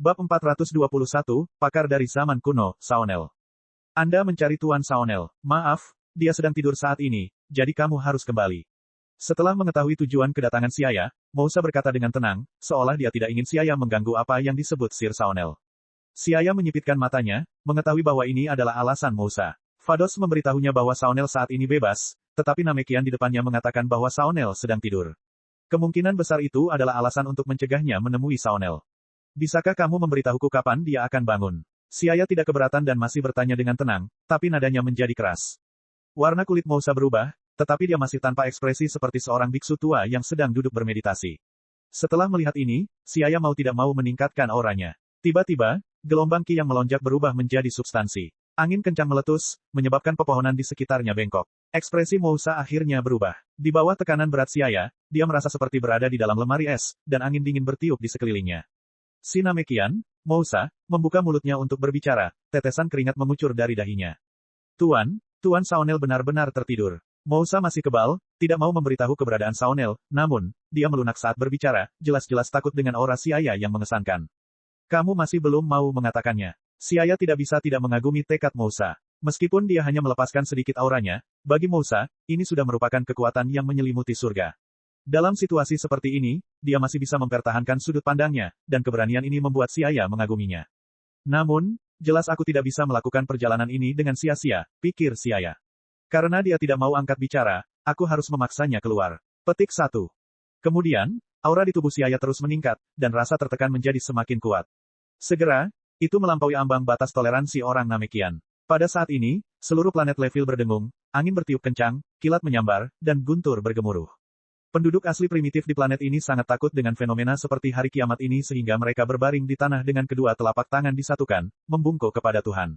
Bab 421, Pakar dari Zaman Kuno, Saonel. Anda mencari Tuan Saonel. Maaf, dia sedang tidur saat ini, jadi kamu harus kembali. Setelah mengetahui tujuan kedatangan Siaya, Mousa berkata dengan tenang, seolah dia tidak ingin Siaya mengganggu apa yang disebut Sir Saonel. Siaya menyipitkan matanya, mengetahui bahwa ini adalah alasan Mousa. Vados memberitahunya bahwa Saonel saat ini bebas, tetapi Namekian di depannya mengatakan bahwa Saonel sedang tidur. Kemungkinan besar itu adalah alasan untuk mencegahnya menemui Saonel. Bisakah kamu memberitahuku kapan dia akan bangun? Siaya tidak keberatan dan masih bertanya dengan tenang, tapi nadanya menjadi keras. Warna kulit Mousa berubah, tetapi dia masih tanpa ekspresi seperti seorang biksu tua yang sedang duduk bermeditasi. Setelah melihat ini, Siaya mau tidak mau meningkatkan auranya. Tiba-tiba, gelombang ki yang melonjak berubah menjadi substansi. Angin kencang meletus, menyebabkan pepohonan di sekitarnya bengkok. Ekspresi Mousa akhirnya berubah. Di bawah tekanan berat Siaya, dia merasa seperti berada di dalam lemari es, dan angin dingin bertiup di sekelilingnya. Si Namekian, Mousa, membuka mulutnya untuk berbicara, tetesan keringat mengucur dari dahinya. Tuan Saonel benar-benar tertidur. Mousa masih kebal, tidak mau memberitahu keberadaan Saonel, namun, dia melunak saat berbicara, jelas-jelas takut dengan aura Siaya yang mengesankan. Kamu masih belum mau mengatakannya. Siaya tidak bisa tidak mengagumi tekad Mousa. Meskipun dia hanya melepaskan sedikit auranya, bagi Mousa, ini sudah merupakan kekuatan yang menyelimuti surga. Dalam situasi seperti ini, dia masih bisa mempertahankan sudut pandangnya, dan keberanian ini membuat Siaya mengaguminya. Namun, jelas aku tidak bisa melakukan perjalanan ini dengan sia-sia, pikir Siaya. Karena dia tidak mau angkat bicara, aku harus memaksanya keluar. Petik 1. Kemudian, aura di tubuh Siaya terus meningkat, dan rasa tertekan menjadi semakin kuat. Segera, itu melampaui ambang batas toleransi orang Namekian. Pada saat ini, seluruh planet Levil berdengung, angin bertiup kencang, kilat menyambar, dan guntur bergemuruh. Penduduk asli primitif di planet ini sangat takut dengan fenomena seperti hari kiamat ini sehingga mereka berbaring di tanah dengan kedua telapak tangan disatukan, membungkuk kepada Tuhan.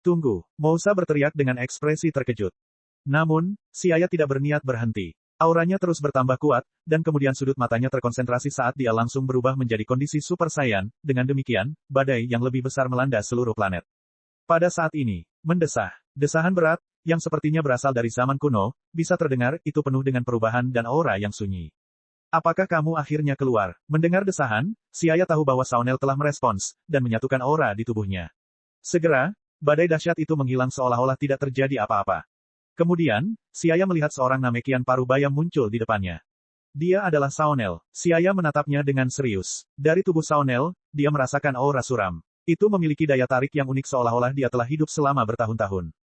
Tunggu, Mousa berteriak dengan ekspresi terkejut. Namun, Siaya tidak berniat berhenti. Auranya terus bertambah kuat, dan kemudian sudut matanya terkonsentrasi saat dia langsung berubah menjadi kondisi Super Saiyan, dengan demikian, badai yang lebih besar melanda seluruh planet. Pada saat ini, mendesah, desahan berat, yang sepertinya berasal dari zaman kuno, bisa terdengar, itu penuh dengan perubahan dan aura yang sunyi. Apakah kamu akhirnya keluar? Mendengar desahan, Siaya tahu bahwa Saonel telah merespons, dan menyatukan aura di tubuhnya. Segera, badai dahsyat itu menghilang seolah-olah tidak terjadi apa-apa. Kemudian, Siaya melihat seorang Namekian parubaya muncul di depannya. Dia adalah Saonel. Siaya menatapnya dengan serius. Dari tubuh Saonel, dia merasakan aura suram. Itu memiliki daya tarik yang unik seolah-olah dia telah hidup selama bertahun-tahun.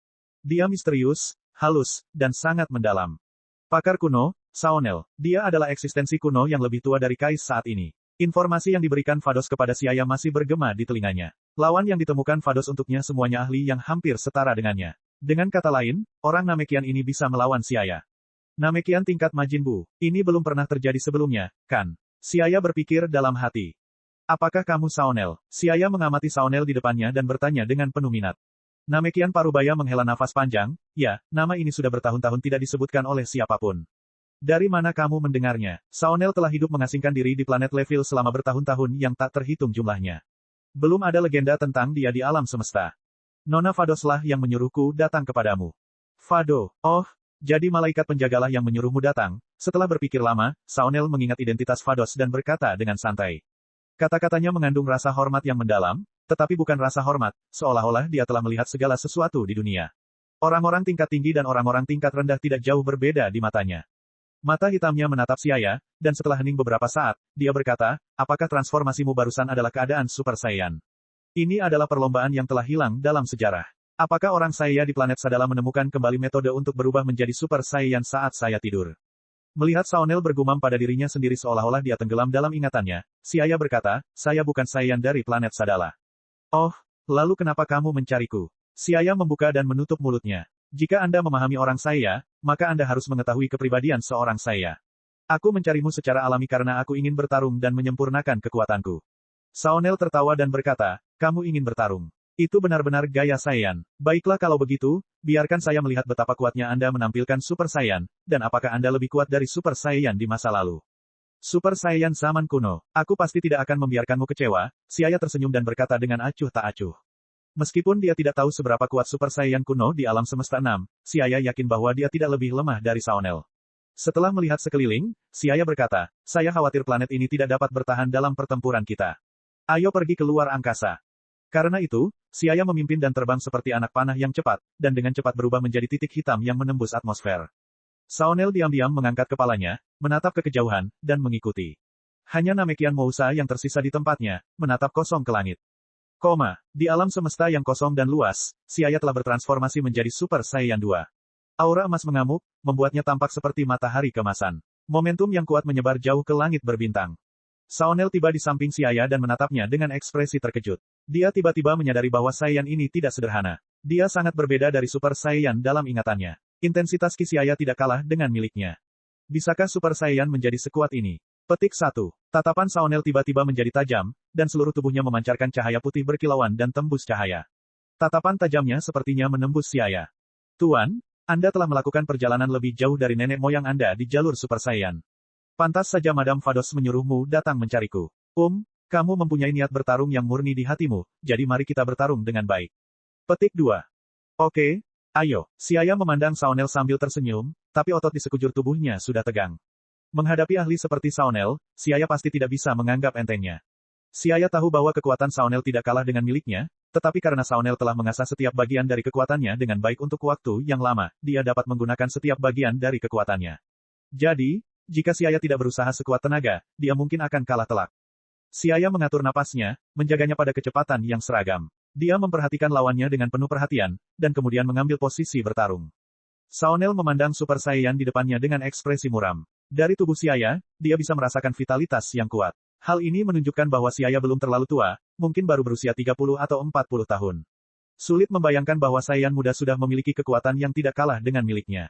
Dia misterius, halus, dan sangat mendalam. Pakar kuno, Saonel. Dia adalah eksistensi kuno yang lebih tua dari Kais saat ini. Informasi yang diberikan Vados kepada Siaya masih bergema di telinganya. Lawan yang ditemukan Vados untuknya semuanya ahli yang hampir setara dengannya. Dengan kata lain, orang Namekian ini bisa melawan Siaya. Namekian tingkat Majin Buu. Ini belum pernah terjadi sebelumnya, kan? Siaya berpikir dalam hati. Apakah kamu Saonel? Siaya mengamati Saonel di depannya dan bertanya dengan penuh minat. Namekian parubaya menghela nafas panjang, ya, nama ini sudah bertahun-tahun tidak disebutkan oleh siapapun. Dari mana kamu mendengarnya? Saonel telah hidup mengasingkan diri di planet Levil selama bertahun-tahun yang tak terhitung jumlahnya. Belum ada legenda tentang dia di alam semesta. Nona Vadoslah yang menyuruhku datang kepadamu. Vado, oh, jadi malaikat penjagalah yang menyuruhmu datang. Setelah berpikir lama, Saonel mengingat identitas Vados dan berkata dengan santai. Kata-katanya mengandung rasa hormat yang mendalam, tetapi bukan rasa hormat, seolah-olah dia telah melihat segala sesuatu di dunia. Orang-orang tingkat tinggi dan orang-orang tingkat rendah tidak jauh berbeda di matanya. Mata hitamnya menatap Siaya, dan setelah hening beberapa saat, dia berkata, apakah transformasimu barusan adalah keadaan Super Saiyan? Ini adalah perlombaan yang telah hilang dalam sejarah. Apakah orang saya di planet Sadala menemukan kembali metode untuk berubah menjadi Super Saiyan saat saya tidur? Melihat Saonel bergumam pada dirinya sendiri seolah-olah dia tenggelam dalam ingatannya, Siaya berkata, saya bukan Saiyan dari planet Sadala. Oh, lalu kenapa kamu mencariku? Siaya membuka dan menutup mulutnya. Jika Anda memahami orang saya, maka Anda harus mengetahui kepribadian seorang saya. Aku mencarimu secara alami karena aku ingin bertarung dan menyempurnakan kekuatanku. Saonel tertawa dan berkata, kamu ingin bertarung. Itu benar-benar gaya Saiyan. Baiklah kalau begitu, biarkan saya melihat betapa kuatnya Anda menampilkan Super Saiyan, dan apakah Anda lebih kuat dari Super Saiyan di masa lalu. Super Saiyan zaman kuno. Aku pasti tidak akan membiarkanmu kecewa. Siaya tersenyum dan berkata dengan acuh tak acuh. Meskipun dia tidak tahu seberapa kuat Super Saiyan kuno di alam semesta 6, Siaya yakin bahwa dia tidak lebih lemah dari Saonel. Setelah melihat sekeliling, Siaya berkata, saya khawatir planet ini tidak dapat bertahan dalam pertempuran kita. Ayo pergi ke luar angkasa. Karena itu, Siaya memimpin dan terbang seperti anak panah yang cepat, dan dengan cepat berubah menjadi titik hitam yang menembus atmosfer. Saonel diam-diam mengangkat kepalanya, menatap ke kejauhan, dan mengikuti. Hanya Namekian Mousa yang tersisa di tempatnya, menatap kosong ke langit. Di alam semesta yang kosong dan luas, Siaya telah bertransformasi menjadi Super Saiyan 2. Aura emas mengamuk, membuatnya tampak seperti matahari kemasan. Momentum yang kuat menyebar jauh ke langit berbintang. Saonel tiba di samping Siaya dan menatapnya dengan ekspresi terkejut. Dia tiba-tiba menyadari bahwa Saiyan ini tidak sederhana. Dia sangat berbeda dari Super Saiyan dalam ingatannya. Intensitas Ki Siaya tidak kalah dengan miliknya. Bisakah Super Saiyan menjadi sekuat ini? Petik 1. Tatapan Saonel tiba-tiba menjadi tajam, dan seluruh tubuhnya memancarkan cahaya putih berkilauan dan tembus cahaya. Tatapan tajamnya sepertinya menembus Siaya. Tuan, Anda telah melakukan perjalanan lebih jauh dari nenek moyang Anda di jalur Super Saiyan. Pantas saja Madame Vados menyuruhmu datang mencariku. Kamu mempunyai niat bertarung yang murni di hatimu, jadi mari kita bertarung dengan baik. Petik 2. Oke, ayo. Siaya memandang Saonel sambil tersenyum, tapi otot di sekujur tubuhnya sudah tegang. Menghadapi ahli seperti Saonel, Siaya pasti tidak bisa menganggap entengnya. Siaya tahu bahwa kekuatan Saonel tidak kalah dengan miliknya, tetapi karena Saonel telah mengasah setiap bagian dari kekuatannya dengan baik untuk waktu yang lama, dia dapat menggunakan setiap bagian dari kekuatannya. Jadi, jika Siaya tidak berusaha sekuat tenaga, dia mungkin akan kalah telak. Siaya mengatur napasnya, menjaganya pada kecepatan yang seragam. Dia memperhatikan lawannya dengan penuh perhatian, dan kemudian mengambil posisi bertarung. Saonel memandang Super Saiyan di depannya dengan ekspresi muram. Dari tubuh Siaya, dia bisa merasakan vitalitas yang kuat. Hal ini menunjukkan bahwa Siaya belum terlalu tua, mungkin baru berusia 30 atau 40 tahun. Sulit membayangkan bahwa Saiyan muda sudah memiliki kekuatan yang tidak kalah dengan miliknya.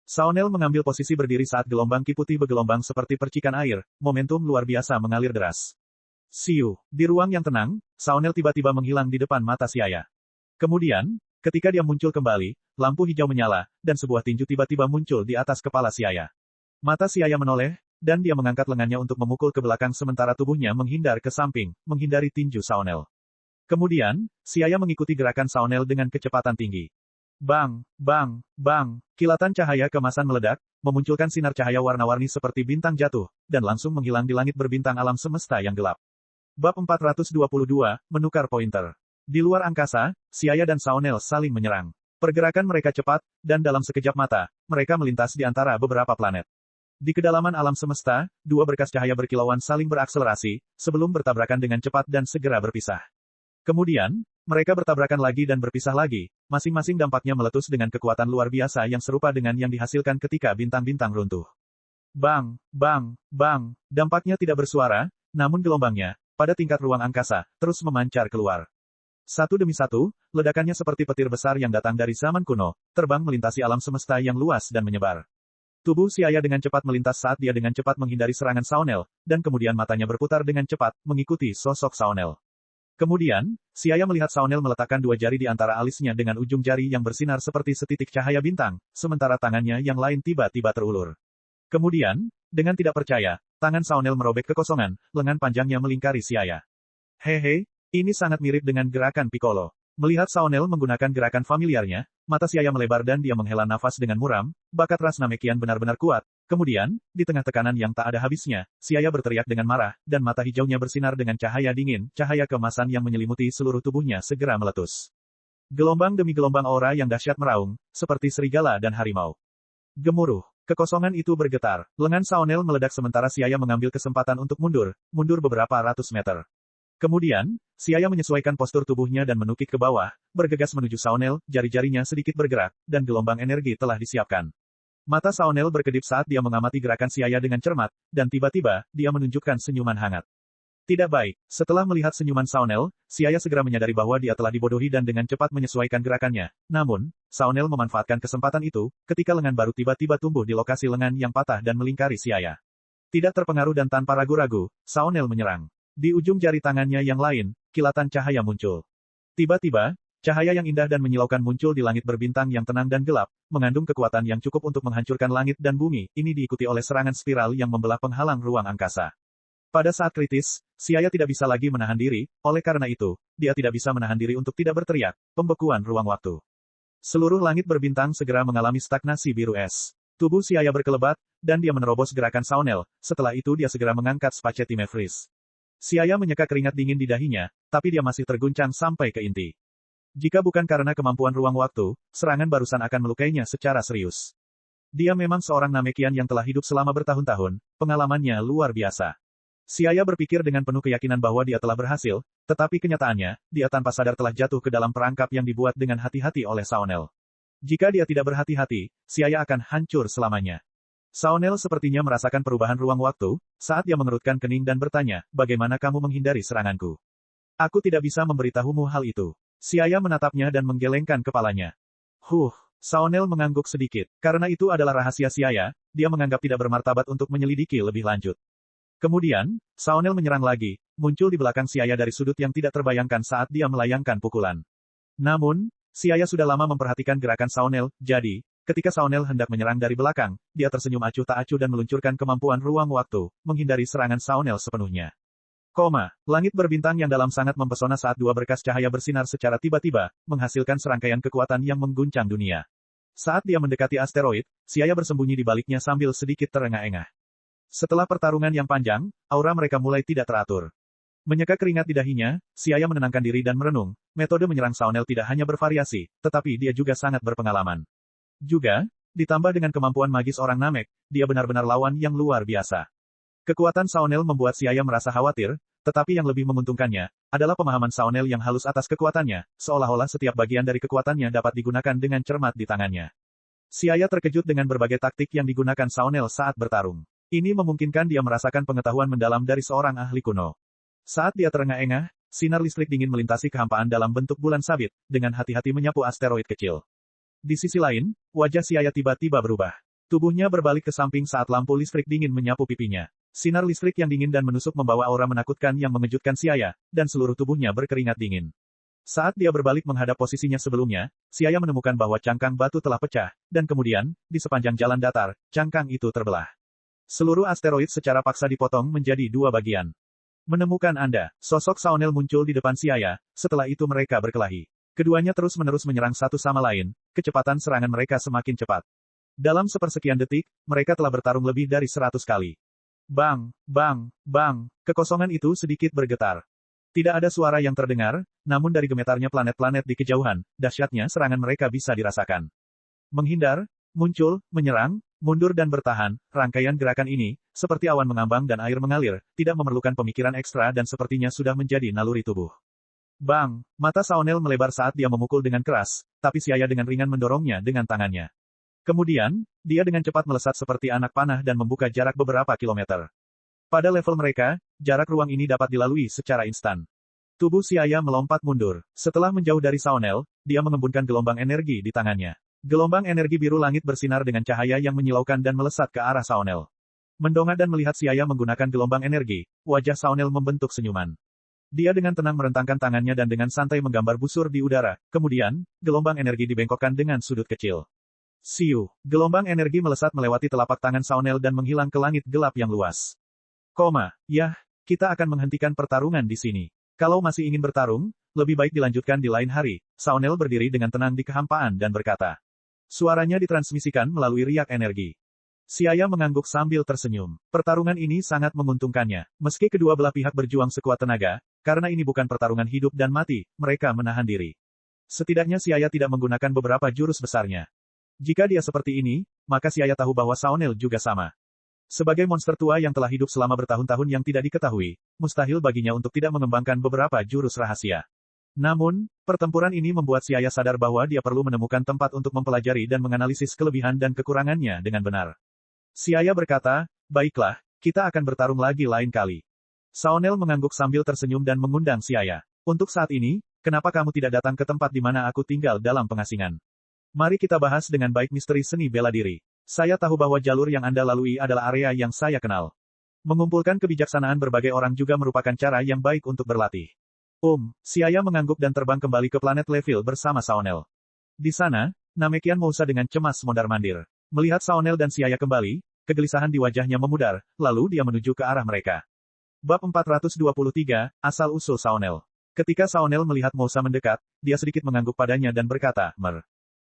Saonel mengambil posisi berdiri saat gelombang Ki putih bergelombang seperti percikan air, momentum luar biasa mengalir deras. Siu, di ruang yang tenang, Saonel tiba-tiba menghilang di depan mata Siaya. Kemudian, ketika dia muncul kembali, lampu hijau menyala, dan sebuah tinju tiba-tiba muncul di atas kepala Siaya. Mata Siaya menoleh, dan dia mengangkat lengannya untuk memukul ke belakang sementara tubuhnya menghindar ke samping, menghindari tinju Saonel. Kemudian, Siaya mengikuti gerakan Saonel dengan kecepatan tinggi. Bang, bang, bang, kilatan cahaya kemasan meledak, memunculkan sinar cahaya warna-warni seperti bintang jatuh, dan langsung menghilang di langit berbintang alam semesta yang gelap. Bab 422, menukar pointer. Di luar angkasa, Siaya dan Saonel saling menyerang. Pergerakan mereka cepat, dan dalam sekejap mata, mereka melintas di antara beberapa planet. Di kedalaman alam semesta, dua berkas cahaya berkilauan saling berakselerasi, sebelum bertabrakan dengan cepat dan segera berpisah. Kemudian, mereka bertabrakan lagi dan berpisah lagi, masing-masing dampaknya meletus dengan kekuatan luar biasa yang serupa dengan yang dihasilkan ketika bintang-bintang runtuh. Bang, bang, bang, dampaknya tidak bersuara, namun gelombangnya, pada tingkat ruang angkasa, terus memancar keluar. Satu demi satu, ledakannya seperti petir besar yang datang dari zaman kuno, terbang melintasi alam semesta yang luas dan menyebar. Tubuh Siaya dengan cepat melintas saat dia dengan cepat menghindari serangan Saonel, dan kemudian matanya berputar dengan cepat, mengikuti sosok Saonel. Kemudian, Siaya melihat Saonel meletakkan dua jari di antara alisnya dengan ujung jari yang bersinar seperti setitik cahaya bintang, sementara tangannya yang lain tiba-tiba terulur. Kemudian, dengan tidak percaya, tangan Saonel merobek kekosongan, lengan panjangnya melingkari Siaya. Hehe, ini sangat mirip dengan gerakan Piccolo. Melihat Saonel menggunakan gerakan familiarnya, mata Siaya melebar dan dia menghela nafas dengan muram, bakat ras Namekian benar-benar kuat. Kemudian, di tengah tekanan yang tak ada habisnya, Siaya berteriak dengan marah, dan mata hijaunya bersinar dengan cahaya dingin, cahaya keemasan yang menyelimuti seluruh tubuhnya segera meletus. Gelombang demi gelombang aura yang dahsyat meraung, seperti serigala dan harimau. Gemuruh. Kekosongan itu bergetar. Lengan Saonel meledak sementara Siaya mengambil kesempatan untuk mundur beberapa ratus meter. Kemudian, Siaya menyesuaikan postur tubuhnya dan menukik ke bawah, bergegas menuju Saonel, jari-jarinya sedikit bergerak, dan gelombang energi telah disiapkan. Mata Saonel berkedip saat dia mengamati gerakan Siaya dengan cermat, dan tiba-tiba, dia menunjukkan senyuman hangat. Tidak baik, setelah melihat senyuman Saonel, Siaya segera menyadari bahwa dia telah dibodohi dan dengan cepat menyesuaikan gerakannya. Namun, Saonel memanfaatkan kesempatan itu, ketika lengan baru tiba-tiba tumbuh di lokasi lengan yang patah dan melingkari Siaya. Tidak terpengaruh dan tanpa ragu-ragu, Saonel menyerang. Di ujung jari tangannya yang lain, kilatan cahaya muncul. Tiba-tiba, cahaya yang indah dan menyilaukan muncul di langit berbintang yang tenang dan gelap, mengandung kekuatan yang cukup untuk menghancurkan langit dan bumi. Ini diikuti oleh serangan spiral yang membelah penghalang ruang angkasa. Pada saat kritis, Siaya tidak bisa lagi menahan diri, oleh karena itu, dia tidak bisa menahan diri untuk tidak berteriak, pembekuan ruang waktu. Seluruh langit berbintang segera mengalami stagnasi biru es. Tubuh Siaya berkelebat, dan dia menerobos gerakan Saonel, setelah itu dia segera mengangkat Spacetime Freeze. Siaya menyeka keringat dingin di dahinya, tapi dia masih terguncang sampai ke inti. Jika bukan karena kemampuan ruang waktu, serangan barusan akan melukainya secara serius. Dia memang seorang Namekian yang telah hidup selama bertahun-tahun, pengalamannya luar biasa. Siaya berpikir dengan penuh keyakinan bahwa dia telah berhasil, tetapi kenyataannya, dia tanpa sadar telah jatuh ke dalam perangkap yang dibuat dengan hati-hati oleh Saonel. Jika dia tidak berhati-hati, Siaya akan hancur selamanya. Saonel sepertinya merasakan perubahan ruang waktu, saat dia mengerutkan kening dan bertanya, bagaimana kamu menghindari seranganku? Aku tidak bisa memberitahumu hal itu. Siaya menatapnya dan menggelengkan kepalanya. Saonel mengangguk sedikit. Karena itu adalah rahasia Siaya, dia menganggap tidak bermartabat untuk menyelidiki lebih lanjut. Kemudian, Saonel menyerang lagi, muncul di belakang Siaya dari sudut yang tidak terbayangkan saat dia melayangkan pukulan. Namun, Siaya sudah lama memperhatikan gerakan Saonel, jadi, ketika Saonel hendak menyerang dari belakang, dia tersenyum acuh tak acuh dan meluncurkan kemampuan ruang waktu, menghindari serangan Saonel sepenuhnya. Langit berbintang yang dalam sangat mempesona saat dua berkas cahaya bersinar secara tiba-tiba, menghasilkan serangkaian kekuatan yang mengguncang dunia. Saat dia mendekati asteroid, Siaya bersembunyi di baliknya sambil sedikit terengah-engah. Setelah pertarungan yang panjang, aura mereka mulai tidak teratur. Menyeka keringat di dahinya, Siaya menenangkan diri dan merenung, metode menyerang Saonel tidak hanya bervariasi, tetapi dia juga sangat berpengalaman. Juga, ditambah dengan kemampuan magis orang Namek, dia benar-benar lawan yang luar biasa. Kekuatan Saonel membuat Siaya merasa khawatir, tetapi yang lebih menguntungkannya, adalah pemahaman Saonel yang halus atas kekuatannya, seolah-olah setiap bagian dari kekuatannya dapat digunakan dengan cermat di tangannya. Siaya terkejut dengan berbagai taktik yang digunakan Saonel saat bertarung. Ini memungkinkan dia merasakan pengetahuan mendalam dari seorang ahli kuno. Saat dia terengah-engah, sinar listrik dingin melintasi kehampaan dalam bentuk bulan sabit, dengan hati-hati menyapu asteroid kecil. Di sisi lain, wajah Siaya tiba-tiba berubah. Tubuhnya berbalik ke samping saat lampu listrik dingin menyapu pipinya. Sinar listrik yang dingin dan menusuk membawa aura menakutkan yang mengejutkan Siaya, dan seluruh tubuhnya berkeringat dingin. Saat dia berbalik menghadap posisinya sebelumnya, Siaya menemukan bahwa cangkang batu telah pecah, dan kemudian, di sepanjang jalan datar, cangkang itu terbelah. Seluruh asteroid secara paksa dipotong menjadi dua bagian. Menemukan Anda, sosok Saonel muncul di depan Siaya, setelah itu mereka berkelahi. Keduanya terus-menerus menyerang satu sama lain, kecepatan serangan mereka semakin cepat. Dalam sepersekian detik, mereka telah bertarung lebih dari 100 kali. Bang, bang, bang, kekosongan itu sedikit bergetar. Tidak ada suara yang terdengar, namun dari gemetarnya planet-planet di kejauhan, dahsyatnya serangan mereka bisa dirasakan. Menghindar, muncul, menyerang, mundur dan bertahan, rangkaian gerakan ini, seperti awan mengambang dan air mengalir, tidak memerlukan pemikiran ekstra dan sepertinya sudah menjadi naluri tubuh. Bang, mata Saonel melebar saat dia memukul dengan keras, tapi Siaya dengan ringan mendorongnya dengan tangannya. Kemudian, dia dengan cepat melesat seperti anak panah dan membuka jarak beberapa kilometer. Pada level mereka, jarak ruang ini dapat dilalui secara instan. Tubuh Siaya melompat mundur. Setelah menjauh dari Saonel, dia mengembunkan gelombang energi di tangannya. Gelombang energi biru langit bersinar dengan cahaya yang menyilaukan dan melesat ke arah Saonel. Mendongak dan melihat Siaya menggunakan gelombang energi, wajah Saonel membentuk senyuman. Dia dengan tenang merentangkan tangannya dan dengan santai menggambar busur di udara, kemudian, gelombang energi dibengkokkan dengan sudut kecil. Siu, gelombang energi melesat melewati telapak tangan Saonel dan menghilang ke langit gelap yang luas. Kita akan menghentikan pertarungan di sini. Kalau masih ingin bertarung, lebih baik dilanjutkan di lain hari. Saonel berdiri dengan tenang di kehampaan dan berkata. Suaranya ditransmisikan melalui riak energi. Siaya mengangguk sambil tersenyum. Pertarungan ini sangat menguntungkannya. Meski kedua belah pihak berjuang sekuat tenaga, karena ini bukan pertarungan hidup dan mati, mereka menahan diri. Setidaknya Siaya tidak menggunakan beberapa jurus besarnya. Jika dia seperti ini, maka Siaya tahu bahwa Saonel juga sama. Sebagai monster tua yang telah hidup selama bertahun-tahun yang tidak diketahui, mustahil baginya untuk tidak mengembangkan beberapa jurus rahasia. Namun, pertempuran ini membuat Siaya sadar bahwa dia perlu menemukan tempat untuk mempelajari dan menganalisis kelebihan dan kekurangannya dengan benar. Siaya berkata, baiklah, kita akan bertarung lagi lain kali. Saonel mengangguk sambil tersenyum dan mengundang Siaya. Untuk saat ini, kenapa kamu tidak datang ke tempat di mana aku tinggal dalam pengasingan? Mari kita bahas dengan baik misteri seni bela diri. Saya tahu bahwa jalur yang Anda lalui adalah area yang saya kenal. Mengumpulkan kebijaksanaan berbagai orang juga merupakan cara yang baik untuk berlatih. Siaya mengangguk dan terbang kembali ke planet Leville bersama Saonel. Di sana, Namekian Mousa dengan cemas mondar-mandir. Melihat Saonel dan Siaya kembali, kegelisahan di wajahnya memudar, lalu dia menuju ke arah mereka. Bab 423, Asal-usul Saonel. Ketika Saonel melihat Mousa mendekat, dia sedikit mengangguk padanya dan berkata,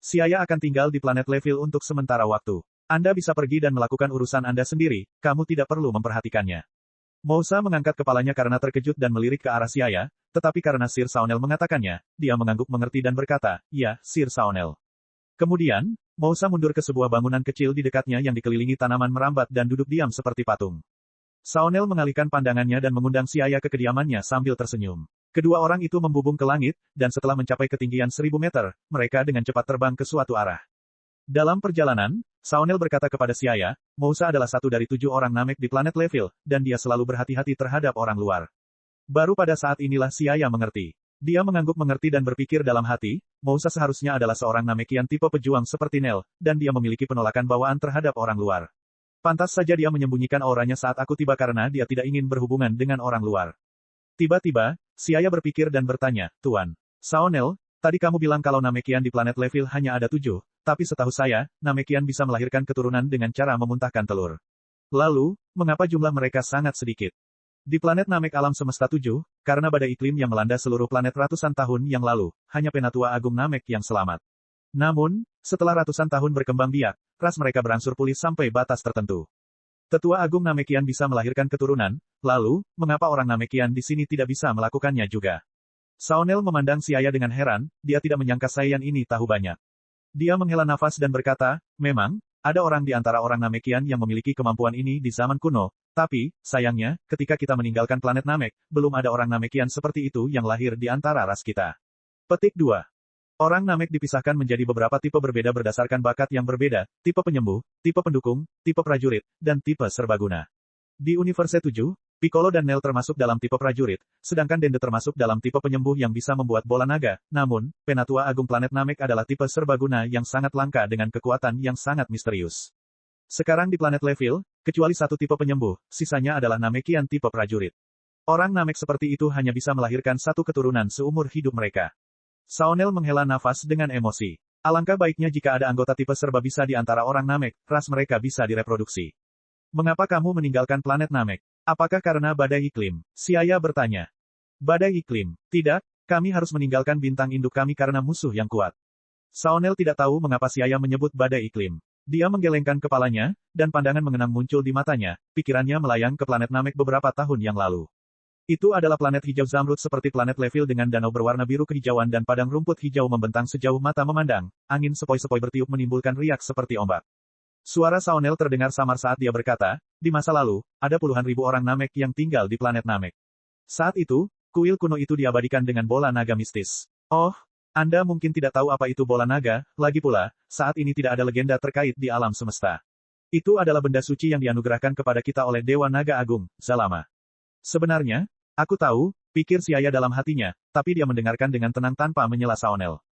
Siaya akan tinggal di planet Leville untuk sementara waktu. Anda bisa pergi dan melakukan urusan Anda sendiri, kamu tidak perlu memperhatikannya. Mousa mengangkat kepalanya karena terkejut dan melirik ke arah Siaya, tetapi karena Sir Saunel mengatakannya, dia mengangguk mengerti dan berkata, "Ya, Sir Saunel." Kemudian, Mousa mundur ke sebuah bangunan kecil di dekatnya yang dikelilingi tanaman merambat dan duduk diam seperti patung. Saunel mengalihkan pandangannya dan mengundang Siaya ke kediamannya sambil tersenyum. Kedua orang itu membubung ke langit, dan setelah mencapai ketinggian 1000 meter, mereka dengan cepat terbang ke suatu arah. Dalam perjalanan, Saunel berkata kepada Siaya, Mousa adalah satu dari 7 orang Namek di planet Level, dan dia selalu berhati-hati terhadap orang luar. Baru pada saat inilah Siaya mengerti. Dia mengangguk mengerti dan berpikir dalam hati, Mousa seharusnya adalah seorang Namekian tipe pejuang seperti Nel, dan dia memiliki penolakan bawaan terhadap orang luar. Pantas saja dia menyembunyikan auranya saat aku tiba karena dia tidak ingin berhubungan dengan orang luar. Tiba-tiba, Siaya berpikir dan bertanya, Tuan Saunel, tadi kamu bilang kalau Namekian di planet Level hanya ada 7, tapi setahu saya, Namekian bisa melahirkan keturunan dengan cara memuntahkan telur. Lalu, mengapa jumlah mereka sangat sedikit? Di planet Namek alam semesta 7, karena badai iklim yang melanda seluruh planet ratusan tahun yang lalu, hanya Penatua Agung Namek yang selamat. Namun, setelah ratusan tahun berkembang biak, ras mereka berangsur pulih sampai batas tertentu. Tetua Agung Namekian bisa melahirkan keturunan, lalu, mengapa orang Namekian di sini tidak bisa melakukannya juga? Saunel memandang Siaya dengan heran, dia tidak menyangka Saiyan ini tahu banyak. Dia menghela nafas dan berkata, memang, ada orang di antara orang Namekian yang memiliki kemampuan ini di zaman kuno, tapi, sayangnya, ketika kita meninggalkan planet Namek, belum ada orang Namekian seperti itu yang lahir di antara ras kita. Petik 2. Orang Namek dipisahkan menjadi beberapa tipe berbeda berdasarkan bakat yang berbeda, tipe penyembuh, tipe pendukung, tipe prajurit, dan tipe serbaguna. Di Universe 7, Piccolo dan Nel termasuk dalam tipe prajurit, sedangkan Dende termasuk dalam tipe penyembuh yang bisa membuat bola naga, namun, Penatua Agung planet Namek adalah tipe serbaguna yang sangat langka dengan kekuatan yang sangat misterius. Sekarang di planet Level, kecuali satu tipe penyembuh, sisanya adalah Namekian tipe prajurit. Orang Namek seperti itu hanya bisa melahirkan satu keturunan seumur hidup mereka. Saunel menghela nafas dengan emosi. Alangkah baiknya jika ada anggota tipe serba bisa di antara orang Namek, ras mereka bisa direproduksi. Mengapa kamu meninggalkan planet Namek? Apakah karena badai iklim? Siaya bertanya. Badai iklim? Tidak, kami harus meninggalkan bintang induk kami karena musuh yang kuat. Saunel tidak tahu mengapa Siaya menyebut badai iklim. Dia menggelengkan kepalanya, dan pandangan mengenang muncul di matanya, pikirannya melayang ke planet Namek beberapa tahun yang lalu. Itu adalah planet hijau zamrud seperti planet Level dengan danau berwarna biru kehijauan dan padang rumput hijau membentang sejauh mata memandang, angin sepoi-sepoi bertiup menimbulkan riak seperti ombak. Suara Saunel terdengar samar saat dia berkata, di masa lalu, ada puluhan ribu orang Namek yang tinggal di planet Namek. Saat itu, kuil kuno itu diabadikan dengan bola naga mistis. Oh, Anda mungkin tidak tahu apa itu bola naga, lagi pula, saat ini tidak ada legenda terkait di alam semesta. Itu adalah benda suci yang dianugerahkan kepada kita oleh Dewa Naga Agung, Zalama. Sebenarnya, aku tahu, pikir Siaya dalam hatinya, tapi dia mendengarkan dengan tenang tanpa menyela Saunel.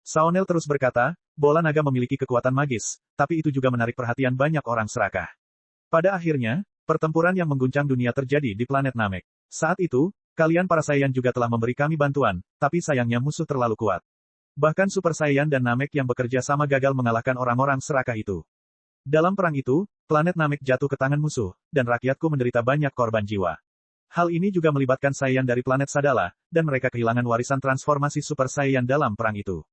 Saunel terus berkata, bola naga memiliki kekuatan magis, tapi itu juga menarik perhatian banyak orang serakah. Pada akhirnya, pertempuran yang mengguncang dunia terjadi di planet Namek. Saat itu, kalian para Saiyan juga telah memberi kami bantuan, tapi sayangnya musuh terlalu kuat. Bahkan Super Saiyan dan Namek yang bekerja sama gagal mengalahkan orang-orang serakah itu. Dalam perang itu, planet Namek jatuh ke tangan musuh, dan rakyatku menderita banyak korban jiwa. Hal ini juga melibatkan Saiyan dari planet Sadala, dan mereka kehilangan warisan transformasi Super Saiyan dalam perang itu.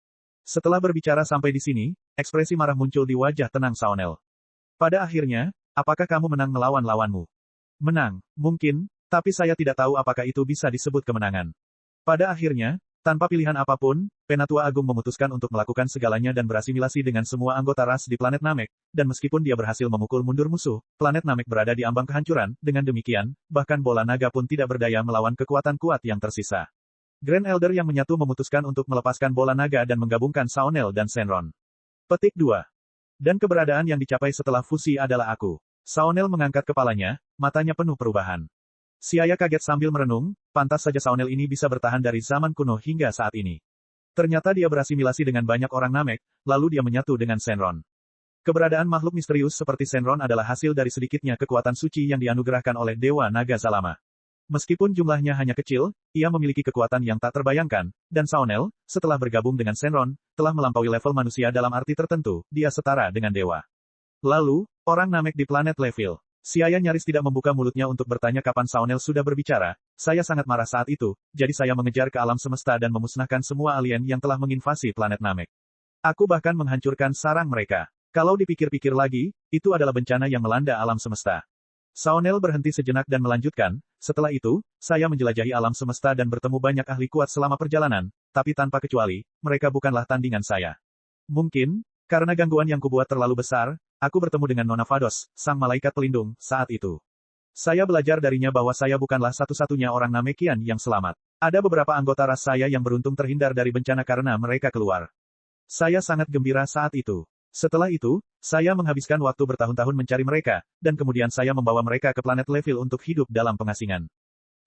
Setelah berbicara sampai di sini, ekspresi marah muncul di wajah tenang Saunel. Pada akhirnya, apakah kamu menang melawan lawanmu? Menang, mungkin, tapi saya tidak tahu apakah itu bisa disebut kemenangan. Pada akhirnya, tanpa pilihan apapun, Penatua Agung memutuskan untuk melakukan segalanya dan berasimilasi dengan semua anggota ras di planet Namek, dan meskipun dia berhasil memukul mundur musuh, planet Namek berada di ambang kehancuran, dengan demikian, bahkan bola naga pun tidak berdaya melawan kekuatan kuat yang tersisa. Grand Elder yang menyatu memutuskan untuk melepaskan bola naga dan menggabungkan Saunel dan Shenron. Petik 2. Dan keberadaan yang dicapai setelah fusi adalah aku. Saunel mengangkat kepalanya, matanya penuh perubahan. Siaya kaget sambil merenung, pantas saja Saunel ini bisa bertahan dari zaman kuno hingga saat ini. Ternyata dia berasimilasi dengan banyak orang Namek, lalu dia menyatu dengan Shenron. Keberadaan makhluk misterius seperti Shenron adalah hasil dari sedikitnya kekuatan suci yang dianugerahkan oleh Dewa Naga Zalama. Meskipun jumlahnya hanya kecil, ia memiliki kekuatan yang tak terbayangkan, dan Saunel, setelah bergabung dengan Shenron, telah melampaui level manusia dalam arti tertentu, dia setara dengan dewa. Lalu, orang Namek di planet Level. Siaya nyaris tidak membuka mulutnya untuk bertanya kapan Saunel sudah berbicara, saya sangat marah saat itu, jadi saya mengejar ke alam semesta dan memusnahkan semua alien yang telah menginvasi planet Namek. Aku bahkan menghancurkan sarang mereka. Kalau dipikir-pikir lagi, itu adalah bencana yang melanda alam semesta. Saonel berhenti sejenak dan melanjutkan, setelah itu, saya menjelajahi alam semesta dan bertemu banyak ahli kuat selama perjalanan, tapi tanpa kecuali, mereka bukanlah tandingan saya. Mungkin, karena gangguan yang kubuat terlalu besar, aku bertemu dengan Nona Vados, sang malaikat pelindung, saat itu. Saya belajar darinya bahwa saya bukanlah satu-satunya orang Namekian yang selamat. Ada beberapa anggota ras saya yang beruntung terhindar dari bencana karena mereka keluar. Saya sangat gembira saat itu. Setelah itu, saya menghabiskan waktu bertahun-tahun mencari mereka, dan kemudian saya membawa mereka ke planet Levil untuk hidup dalam pengasingan.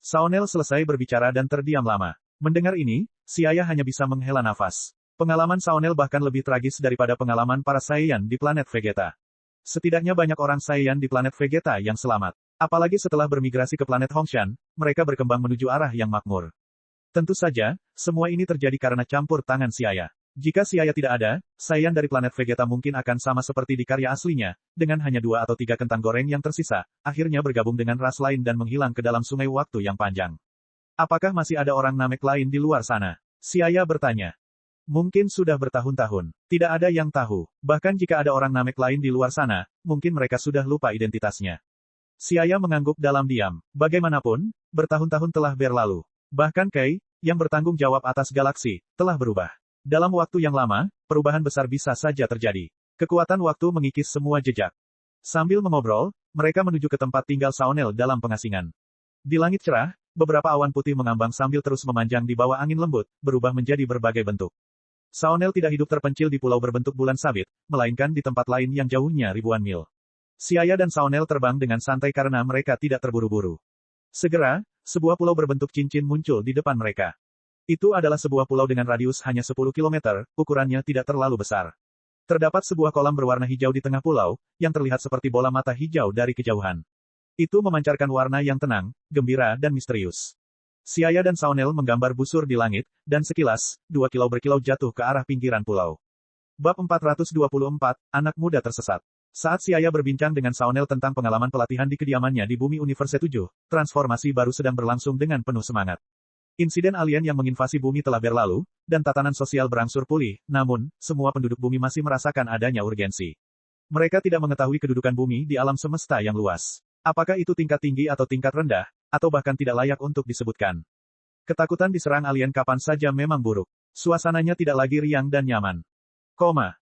Saonel selesai berbicara dan terdiam lama. Mendengar ini, Siaya hanya bisa menghela nafas. Pengalaman Saonel bahkan lebih tragis daripada pengalaman para Saiyan di planet Vegeta. Setidaknya banyak orang Saiyan di planet Vegeta yang selamat. Apalagi setelah bermigrasi ke planet Hongshan, mereka berkembang menuju arah yang makmur. Tentu saja, semua ini terjadi karena campur tangan Siaya. Jika Siaya tidak ada, Saiyan dari planet Vegeta mungkin akan sama seperti di karya aslinya, dengan hanya 2 atau 3 kentang goreng yang tersisa, akhirnya bergabung dengan ras lain dan menghilang ke dalam sungai waktu yang panjang. Apakah masih ada orang Namek lain di luar sana? Siaya bertanya. Mungkin sudah bertahun-tahun. Tidak ada yang tahu. Bahkan jika ada orang Namek lain di luar sana, mungkin mereka sudah lupa identitasnya. Siaya mengangguk dalam diam. Bagaimanapun, bertahun-tahun telah berlalu. Bahkan Kei, yang bertanggung jawab atas galaksi, telah berubah. Dalam waktu yang lama, perubahan besar bisa saja terjadi. Kekuatan waktu mengikis semua jejak. Sambil mengobrol, mereka menuju ke tempat tinggal Saonel dalam pengasingan. Di langit cerah, beberapa awan putih mengambang sambil terus memanjang di bawah angin lembut, berubah menjadi berbagai bentuk. Saonel tidak hidup terpencil di pulau berbentuk bulan sabit, melainkan di tempat lain yang jauhnya ribuan mil. Siaya dan Saonel terbang dengan santai karena mereka tidak terburu-buru. Segera, sebuah pulau berbentuk cincin muncul di depan mereka. Itu adalah sebuah pulau dengan radius hanya 10 km, ukurannya tidak terlalu besar. Terdapat sebuah kolam berwarna hijau di tengah pulau, yang terlihat seperti bola mata hijau dari kejauhan. Itu memancarkan warna yang tenang, gembira dan misterius. Siaya dan Saonel menggambar busur di langit, dan sekilas, 2 kilau berkilau jatuh ke arah pinggiran pulau. Bab 424, Anak Muda Tersesat. Saat Siaya berbincang dengan Saonel tentang pengalaman pelatihan di kediamannya di bumi Universe 7, transformasi baru sedang berlangsung dengan penuh semangat. Insiden alien yang menginvasi bumi telah berlalu, dan tatanan sosial berangsur pulih, namun, semua penduduk bumi masih merasakan adanya urgensi. Mereka tidak mengetahui kedudukan bumi di alam semesta yang luas. Apakah itu tingkat tinggi atau tingkat rendah, atau bahkan tidak layak untuk disebutkan. Ketakutan diserang alien kapan saja memang buruk. Suasananya tidak lagi riang dan nyaman.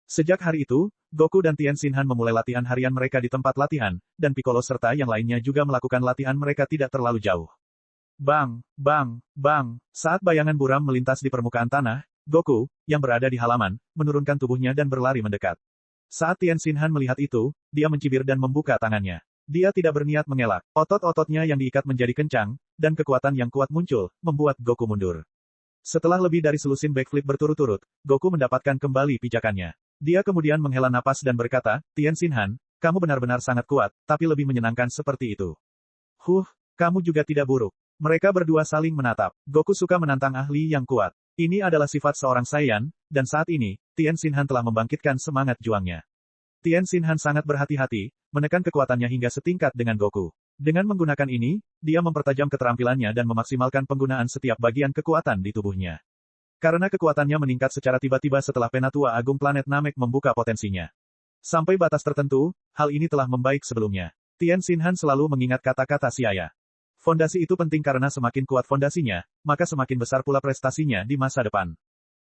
Sejak hari itu, Goku dan Tien Shinhan memulai latihan harian mereka di tempat latihan, dan Piccolo serta yang lainnya juga melakukan latihan mereka tidak terlalu jauh. Bang, bang, bang, saat bayangan buram melintas di permukaan tanah, Goku, yang berada di halaman, menurunkan tubuhnya dan berlari mendekat. Saat Tien Shinhan melihat itu, dia mencibir dan membuka tangannya. Dia tidak berniat mengelak. Otot-ototnya yang diikat menjadi kencang, dan kekuatan yang kuat muncul, membuat Goku mundur. Setelah lebih dari selusin backflip berturut-turut, Goku mendapatkan kembali pijakannya. Dia kemudian menghela napas dan berkata, Tien Shinhan, kamu benar-benar sangat kuat, tapi lebih menyenangkan seperti itu. Kamu juga tidak buruk. Mereka berdua saling menatap. Goku suka menantang ahli yang kuat. Ini adalah sifat seorang Saiyan, dan saat ini, Tien Shinhan telah membangkitkan semangat juangnya. Tien Shinhan sangat berhati-hati, menekan kekuatannya hingga setingkat dengan Goku. Dengan menggunakan ini, dia mempertajam keterampilannya dan memaksimalkan penggunaan setiap bagian kekuatan di tubuhnya. Karena kekuatannya meningkat secara tiba-tiba setelah Penatua Agung planet Namek membuka potensinya. Sampai batas tertentu, hal ini telah membaik sebelumnya. Tien Shinhan selalu mengingat kata-kata Siaya. Fondasi itu penting karena semakin kuat fondasinya, maka semakin besar pula prestasinya di masa depan.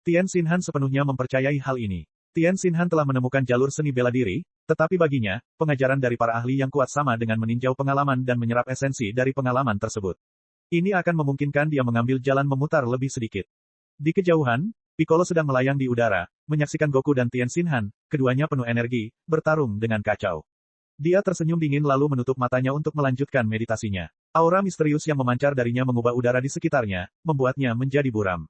Tien Shinhan sepenuhnya mempercayai hal ini. Tien Shinhan telah menemukan jalur seni bela diri, tetapi baginya, pengajaran dari para ahli yang kuat sama dengan meninjau pengalaman dan menyerap esensi dari pengalaman tersebut. Ini akan memungkinkan dia mengambil jalan memutar lebih sedikit. Di kejauhan, Piccolo sedang melayang di udara, menyaksikan Goku dan Tien Shinhan, keduanya penuh energi, bertarung dengan kacau. Dia tersenyum dingin lalu menutup matanya untuk melanjutkan meditasinya. Aura misterius yang memancar darinya mengubah udara di sekitarnya, membuatnya menjadi buram.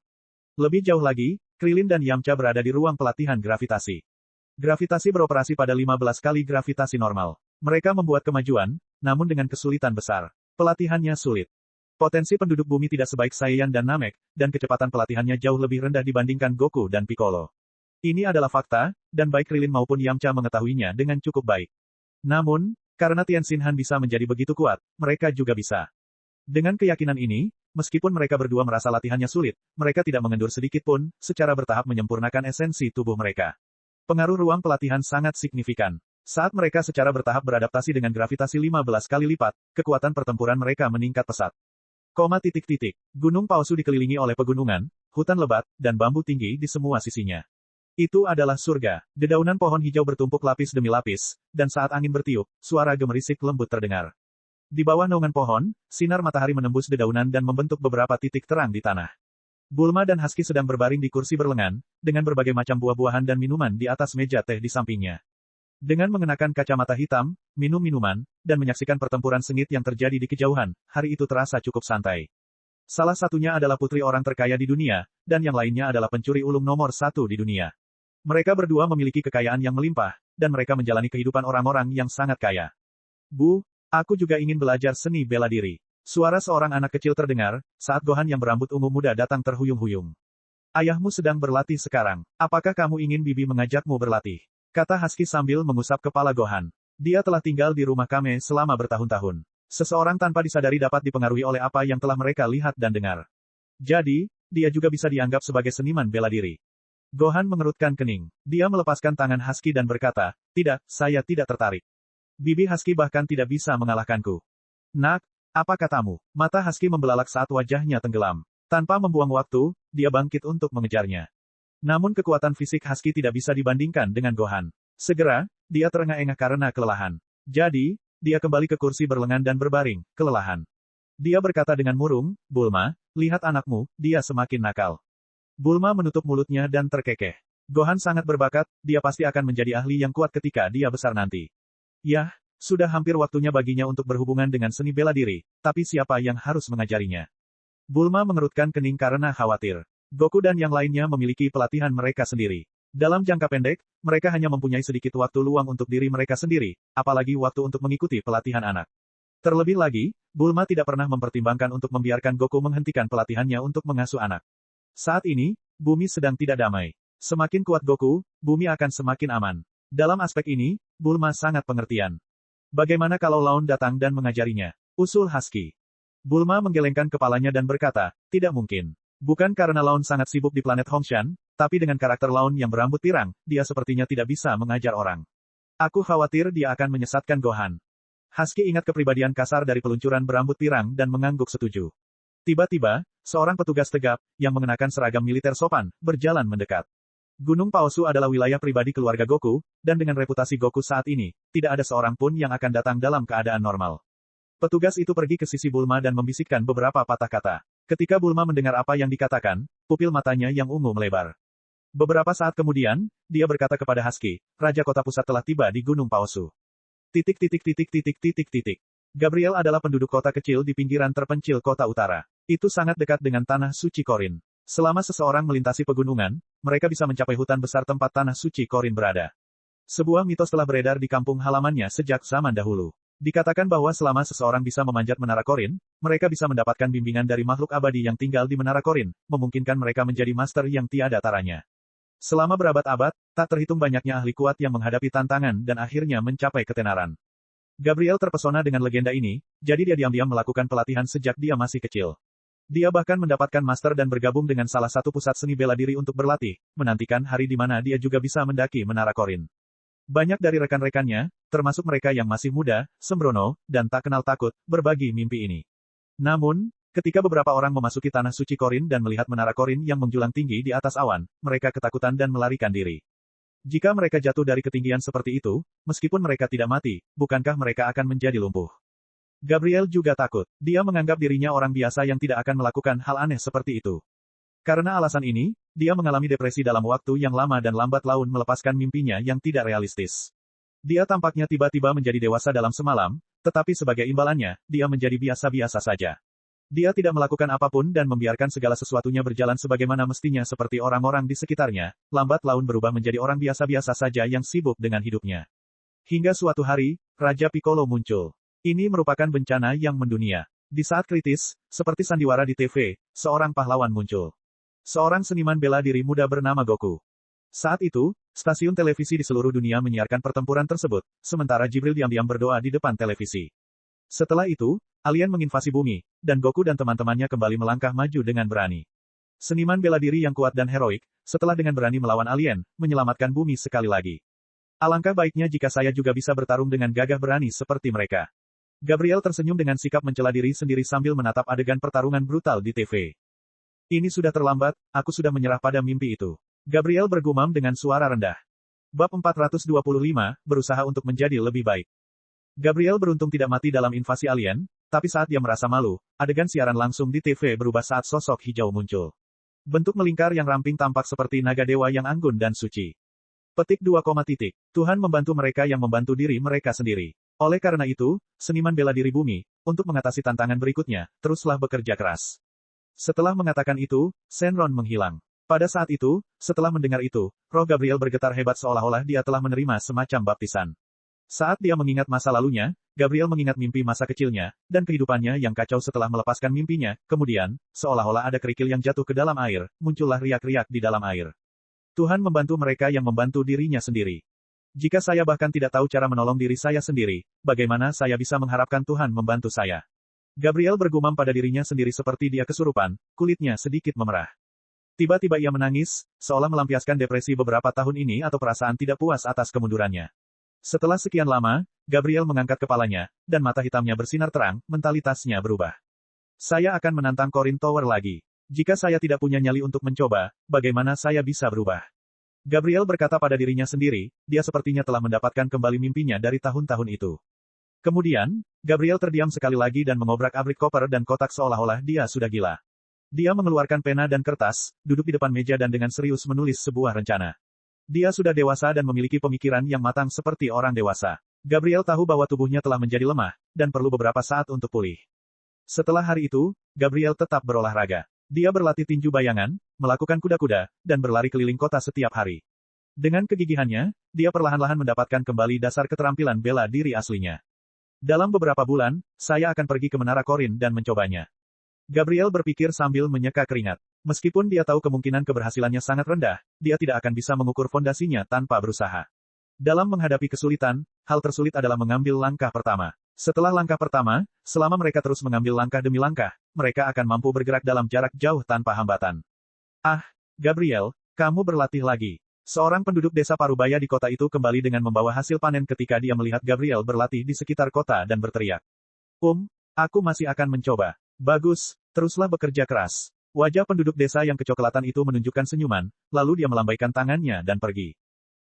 Lebih jauh lagi, Krilin dan Yamcha berada di ruang pelatihan gravitasi. Gravitasi beroperasi pada 15 kali gravitasi normal. Mereka membuat kemajuan, namun dengan kesulitan besar. Pelatihannya sulit. Potensi penduduk bumi tidak sebaik Saiyan dan Namek, dan kecepatan pelatihannya jauh lebih rendah dibandingkan Goku dan Piccolo. Ini adalah fakta, dan baik Krilin maupun Yamcha mengetahuinya dengan cukup baik. Namun, karena Tien Shinhan bisa menjadi begitu kuat, mereka juga bisa. Dengan keyakinan ini, meskipun mereka berdua merasa latihannya sulit, mereka tidak mengendur sedikit pun, secara bertahap menyempurnakan esensi tubuh mereka. Pengaruh ruang pelatihan sangat signifikan. Saat mereka secara bertahap beradaptasi dengan gravitasi 15 kali lipat, kekuatan pertempuran mereka meningkat pesat. Gunung palsu dikelilingi oleh pegunungan, hutan lebat, dan bambu tinggi di semua sisinya. Itu adalah surga. Dedaunan pohon hijau bertumpuk lapis demi lapis, dan saat angin bertiup, suara gemerisik lembut terdengar. Di bawah naungan pohon, sinar matahari menembus dedaunan dan membentuk beberapa titik terang di tanah. Bulma dan Husky sedang berbaring di kursi berlengan, dengan berbagai macam buah-buahan dan minuman di atas meja teh di sampingnya. Dengan mengenakan kacamata hitam, minum minuman, dan menyaksikan pertempuran sengit yang terjadi di kejauhan, hari itu terasa cukup santai. Salah satunya adalah putri orang terkaya di dunia, dan yang lainnya adalah pencuri ulung nomor 1 di dunia. Mereka berdua memiliki kekayaan yang melimpah, dan mereka menjalani kehidupan orang-orang yang sangat kaya. Bu, aku juga ingin belajar seni bela diri. Suara seorang anak kecil terdengar, saat Gohan yang berambut ungu muda datang terhuyung-huyung. Ayahmu sedang berlatih sekarang. Apakah kamu ingin Bibi mengajakmu berlatih? Kata Husky sambil mengusap kepala Gohan. Dia telah tinggal di rumah kami selama bertahun-tahun. Seseorang tanpa disadari dapat dipengaruhi oleh apa yang telah mereka lihat dan dengar. Jadi, dia juga bisa dianggap sebagai seniman bela diri. Gohan mengerutkan kening. Dia melepaskan tangan Husky dan berkata, tidak, saya tidak tertarik. Bibi Husky bahkan tidak bisa mengalahkanku. Nak, apa katamu? Mata Husky membelalak saat wajahnya tenggelam. Tanpa membuang waktu, dia bangkit untuk mengejarnya. Namun kekuatan fisik Husky tidak bisa dibandingkan dengan Gohan. Segera, dia terengah-engah karena kelelahan. Jadi, dia kembali ke kursi berlengan dan berbaring, kelelahan. Dia berkata dengan murung, Bulma, lihat anakmu, dia semakin nakal. Bulma menutup mulutnya dan terkekeh. Gohan sangat berbakat, dia pasti akan menjadi ahli yang kuat ketika dia besar nanti. Yah, sudah hampir waktunya baginya untuk berhubungan dengan seni bela diri, tapi siapa yang harus mengajarinya? Bulma mengerutkan kening karena khawatir. Goku dan yang lainnya memiliki pelatihan mereka sendiri. Dalam jangka pendek, mereka hanya mempunyai sedikit waktu luang untuk diri mereka sendiri, apalagi waktu untuk mengikuti pelatihan anak. Terlebih lagi, Bulma tidak pernah mempertimbangkan untuk membiarkan Goku menghentikan pelatihannya untuk mengasuh anak. Saat ini, bumi sedang tidak damai. Semakin kuat Goku, bumi akan semakin aman. Dalam aspek ini, Bulma sangat pengertian. Bagaimana kalau Laun datang dan mengajarinya? Usul Husky. Bulma menggelengkan kepalanya dan berkata, tidak mungkin. Bukan karena Laun sangat sibuk di planet Hongshan, tapi dengan karakter Laun yang berambut pirang, dia sepertinya tidak bisa mengajar orang. Aku khawatir dia akan menyesatkan Gohan. Husky ingat kepribadian kasar dari peluncuran berambut pirang dan mengangguk setuju. Tiba-tiba, seorang petugas tegap, yang mengenakan seragam militer sopan, berjalan mendekat. Gunung palsu adalah wilayah pribadi keluarga Goku, dan dengan reputasi Goku saat ini, tidak ada seorang pun yang akan datang dalam keadaan normal. Petugas itu pergi ke sisi Bulma dan membisikkan beberapa patah kata. Ketika Bulma mendengar apa yang dikatakan, pupil matanya yang ungu melebar. Beberapa saat kemudian, dia berkata kepada Husky, Raja Kota Pusat telah tiba di Gunung Palsu. Gabriel adalah penduduk kota kecil di pinggiran terpencil kota utara. Itu sangat dekat dengan tanah suci Korin. Selama seseorang melintasi pegunungan, mereka bisa mencapai hutan besar tempat tanah suci Korin berada. Sebuah mitos telah beredar di kampung halamannya sejak zaman dahulu. Dikatakan bahwa selama seseorang bisa memanjat menara Korin, mereka bisa mendapatkan bimbingan dari makhluk abadi yang tinggal di menara Korin, memungkinkan mereka menjadi master yang tiada taranya. Selama berabad-abad, tak terhitung banyaknya ahli kuat yang menghadapi tantangan dan akhirnya mencapai ketenaran. Gabriel terpesona dengan legenda ini, jadi dia diam-diam melakukan pelatihan sejak dia masih kecil. Dia bahkan mendapatkan master dan bergabung dengan salah satu pusat seni bela diri untuk berlatih, menantikan hari di mana dia juga bisa mendaki menara Korin. Banyak dari rekan-rekannya, termasuk mereka yang masih muda, sembrono, dan tak kenal takut, berbagi mimpi ini. Namun, ketika beberapa orang memasuki tanah suci Korin dan melihat menara Korin yang menjulang tinggi di atas awan, mereka ketakutan dan melarikan diri. Jika mereka jatuh dari ketinggian seperti itu, meskipun mereka tidak mati, bukankah mereka akan menjadi lumpuh? Gabriel juga takut. Dia menganggap dirinya orang biasa yang tidak akan melakukan hal aneh seperti itu. Karena alasan ini, dia mengalami depresi dalam waktu yang lama dan lambat laun melepaskan mimpinya yang tidak realistis. Dia tampaknya tiba-tiba menjadi dewasa dalam semalam, tetapi sebagai imbalannya, dia menjadi biasa-biasa saja. Dia tidak melakukan apapun dan membiarkan segala sesuatunya berjalan sebagaimana mestinya seperti orang-orang di sekitarnya, lambat laun berubah menjadi orang biasa-biasa saja yang sibuk dengan hidupnya. Hingga suatu hari, Raja Piccolo muncul. Ini merupakan bencana yang mendunia. Di saat kritis, seperti sandiwara di TV, seorang pahlawan muncul. Seorang seniman bela diri muda bernama Goku. Saat itu, stasiun televisi di seluruh dunia menyiarkan pertempuran tersebut, sementara Jibril diam-diam berdoa di depan televisi. Setelah itu, alien menginvasi bumi, dan Goku dan teman-temannya kembali melangkah maju dengan berani. Seniman bela diri yang kuat dan heroik, setelah dengan berani melawan alien, menyelamatkan bumi sekali lagi. Alangkah baiknya jika saya juga bisa bertarung dengan gagah berani seperti mereka. Gabriel tersenyum dengan sikap mencela diri sendiri sambil menatap adegan pertarungan brutal di TV. Ini sudah terlambat, aku sudah menyerah pada mimpi itu. Gabriel bergumam dengan suara rendah. Bab 425, berusaha untuk menjadi lebih baik. Gabriel beruntung tidak mati dalam invasi alien, tapi saat dia merasa malu, adegan siaran langsung di TV berubah saat sosok hijau muncul. Bentuk melingkar yang ramping tampak seperti naga dewa yang anggun dan suci. Petik 2, Tuhan membantu mereka yang membantu diri mereka sendiri. Oleh karena itu, seniman bela diri bumi, untuk mengatasi tantangan berikutnya, teruslah bekerja keras. Setelah mengatakan itu, Shenron menghilang. Pada saat itu, setelah mendengar itu, roh Gabriel bergetar hebat seolah-olah dia telah menerima semacam baptisan. Saat dia mengingat masa lalunya, Gabriel mengingat mimpi masa kecilnya, dan kehidupannya yang kacau setelah melepaskan mimpinya, kemudian, seolah-olah ada kerikil yang jatuh ke dalam air, muncullah riak-riak di dalam air. Tuhan membantu mereka yang membantu dirinya sendiri. Jika saya bahkan tidak tahu cara menolong diri saya sendiri, bagaimana saya bisa mengharapkan Tuhan membantu saya? Gabriel bergumam pada dirinya sendiri seperti dia kesurupan, kulitnya sedikit memerah. Tiba-tiba ia menangis, seolah melampiaskan depresi beberapa tahun ini atau perasaan tidak puas atas kemundurannya. Setelah sekian lama, Gabriel mengangkat kepalanya, dan mata hitamnya bersinar terang, mentalitasnya berubah. Saya akan menantang Corin Tower lagi. Jika saya tidak punya nyali untuk mencoba, bagaimana saya bisa berubah? Gabriel berkata pada dirinya sendiri, dia sepertinya telah mendapatkan kembali mimpinya dari tahun-tahun itu. Kemudian, Gabriel terdiam sekali lagi dan mengobrak-abrik koper dan kotak seolah-olah dia sudah gila. Dia mengeluarkan pena dan kertas, duduk di depan meja dan dengan serius menulis sebuah rencana. Dia sudah dewasa dan memiliki pemikiran yang matang seperti orang dewasa. Gabriel tahu bahwa tubuhnya telah menjadi lemah, dan perlu beberapa saat untuk pulih. Setelah hari itu, Gabriel tetap berolahraga. Dia berlatih tinju bayangan, melakukan kuda-kuda, dan berlari keliling kota setiap hari. Dengan kegigihannya, dia perlahan-lahan mendapatkan kembali dasar keterampilan bela diri aslinya. Dalam beberapa bulan, saya akan pergi ke Menara Corin dan mencobanya. Gabriel berpikir sambil menyeka keringat. Meskipun dia tahu kemungkinan keberhasilannya sangat rendah, dia tidak akan bisa mengukur fondasinya tanpa berusaha. Dalam menghadapi kesulitan, hal tersulit adalah mengambil langkah pertama. Setelah langkah pertama, selama mereka terus mengambil langkah demi langkah, mereka akan mampu bergerak dalam jarak jauh tanpa hambatan. Ah, Gabriel, kamu berlatih lagi. Seorang penduduk desa Parubaya di kota itu kembali dengan membawa hasil panen ketika dia melihat Gabriel berlatih di sekitar kota dan berteriak. Aku masih akan mencoba. Bagus, teruslah bekerja keras. Wajah penduduk desa yang kecoklatan itu menunjukkan senyuman, lalu dia melambaikan tangannya dan pergi.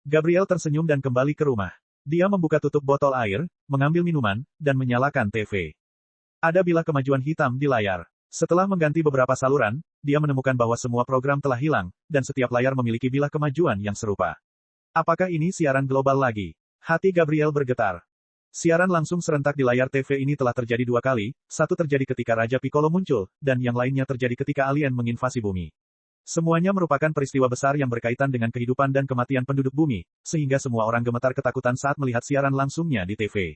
Gabriel tersenyum dan kembali ke rumah. Dia membuka tutup botol air, mengambil minuman, dan menyalakan TV. Ada bilah kemajuan hitam di layar. Setelah mengganti beberapa saluran, dia menemukan bahwa semua program telah hilang, dan setiap layar memiliki bilah kemajuan yang serupa. Apakah ini siaran global lagi? Hati Gabriel bergetar. Siaran langsung serentak di layar TV ini telah terjadi 2 kali, satu terjadi ketika Raja Piccolo muncul, dan yang lainnya terjadi ketika alien menginvasi bumi. Semuanya merupakan peristiwa besar yang berkaitan dengan kehidupan dan kematian penduduk bumi, sehingga semua orang gemetar ketakutan saat melihat siaran langsungnya di TV.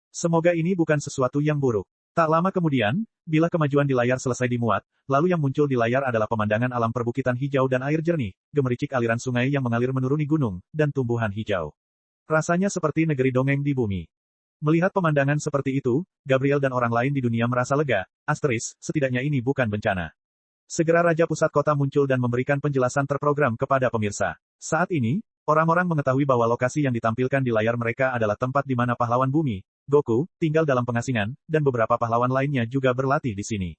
Semoga ini bukan sesuatu yang buruk. Tak lama kemudian, bila kemajuan di layar selesai dimuat, lalu yang muncul di layar adalah pemandangan alam perbukitan hijau dan air jernih, gemericik aliran sungai yang mengalir menuruni gunung, dan tumbuhan hijau. Rasanya seperti negeri dongeng di bumi. Melihat pemandangan seperti itu, Gabriel dan orang lain di dunia merasa lega, setidaknya ini bukan bencana. Segera Raja Pusat Kota muncul dan memberikan penjelasan terprogram kepada pemirsa. Saat ini, orang-orang mengetahui bahwa lokasi yang ditampilkan di layar mereka adalah tempat di mana pahlawan bumi, Goku, tinggal dalam pengasingan, dan beberapa pahlawan lainnya juga berlatih di sini.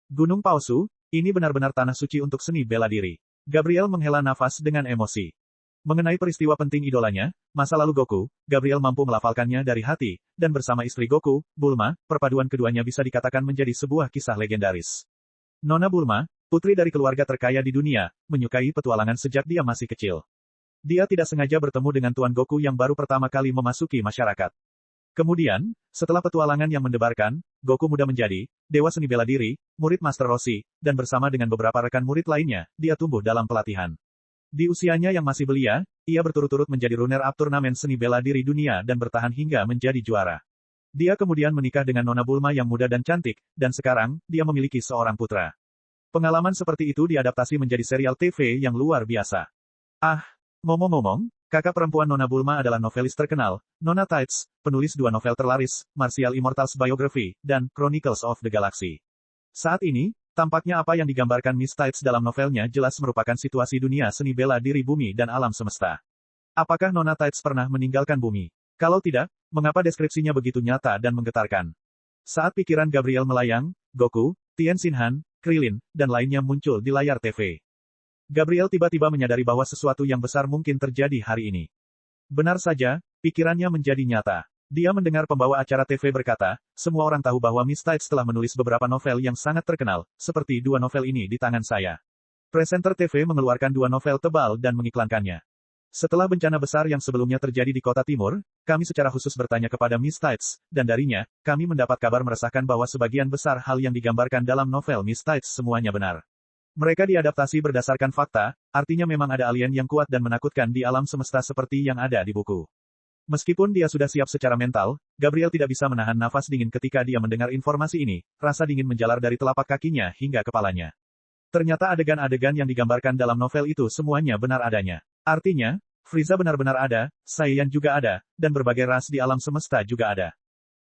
Gunung palsu, ini benar-benar tanah suci untuk seni bela diri. Gabriel menghela nafas dengan emosi. Mengenai peristiwa penting idolanya, masa lalu Goku, Gabriel mampu melafalkannya dari hati, dan bersama istri Goku, Bulma, perpaduan keduanya bisa dikatakan menjadi sebuah kisah legendaris. Nona Bulma, putri dari keluarga terkaya di dunia, menyukai petualangan sejak dia masih kecil. Dia tidak sengaja bertemu dengan Tuan Goku yang baru pertama kali memasuki masyarakat. Kemudian, setelah petualangan yang mendebarkan, Goku muda menjadi dewa seni bela diri, murid Master Roshi, dan bersama dengan beberapa rekan murid lainnya, dia tumbuh dalam pelatihan. Di usianya yang masih belia, ia berturut-turut menjadi runner-up turnamen seni bela diri dunia dan bertahan hingga menjadi juara. Dia kemudian menikah dengan Nona Bulma yang muda dan cantik, dan sekarang, dia memiliki seorang putra. Pengalaman seperti itu diadaptasi menjadi serial TV yang luar biasa. Ah, ngomong-ngomong, kakak perempuan Nona Bulma adalah novelis terkenal, Nona Tights, penulis 2 novel terlaris, Martial Immortals Biography, dan Chronicles of the Galaxy. Saat ini, tampaknya apa yang digambarkan Miss Tights dalam novelnya jelas merupakan situasi dunia seni bela diri bumi dan alam semesta. Apakah Nona Tides pernah meninggalkan bumi? Kalau tidak, mengapa deskripsinya begitu nyata dan menggetarkan? Saat pikiran Gabriel melayang, Goku, Tien Shinhan, Krillin, dan lainnya muncul di layar TV. Gabriel tiba-tiba menyadari bahwa sesuatu yang besar mungkin terjadi hari ini. Benar saja, pikirannya menjadi nyata. Dia mendengar pembawa acara TV berkata, semua orang tahu bahwa Miss Tides telah menulis beberapa novel yang sangat terkenal, seperti dua novel ini di tangan saya. Presenter TV mengeluarkan dua novel tebal dan mengiklankannya. Setelah bencana besar yang sebelumnya terjadi di kota timur, kami secara khusus bertanya kepada Miss Tides, dan darinya, kami mendapat kabar meresahkan bahwa sebagian besar hal yang digambarkan dalam novel Miss Tides semuanya benar. Mereka diadaptasi berdasarkan fakta, artinya memang ada alien yang kuat dan menakutkan di alam semesta seperti yang ada di buku. Meskipun dia sudah siap secara mental, Gabriel tidak bisa menahan nafas dingin ketika dia mendengar informasi ini, rasa dingin menjalar dari telapak kakinya hingga kepalanya. Ternyata adegan-adegan yang digambarkan dalam novel itu semuanya benar adanya. Artinya, Frieza benar-benar ada, Saiyan juga ada, dan berbagai ras di alam semesta juga ada.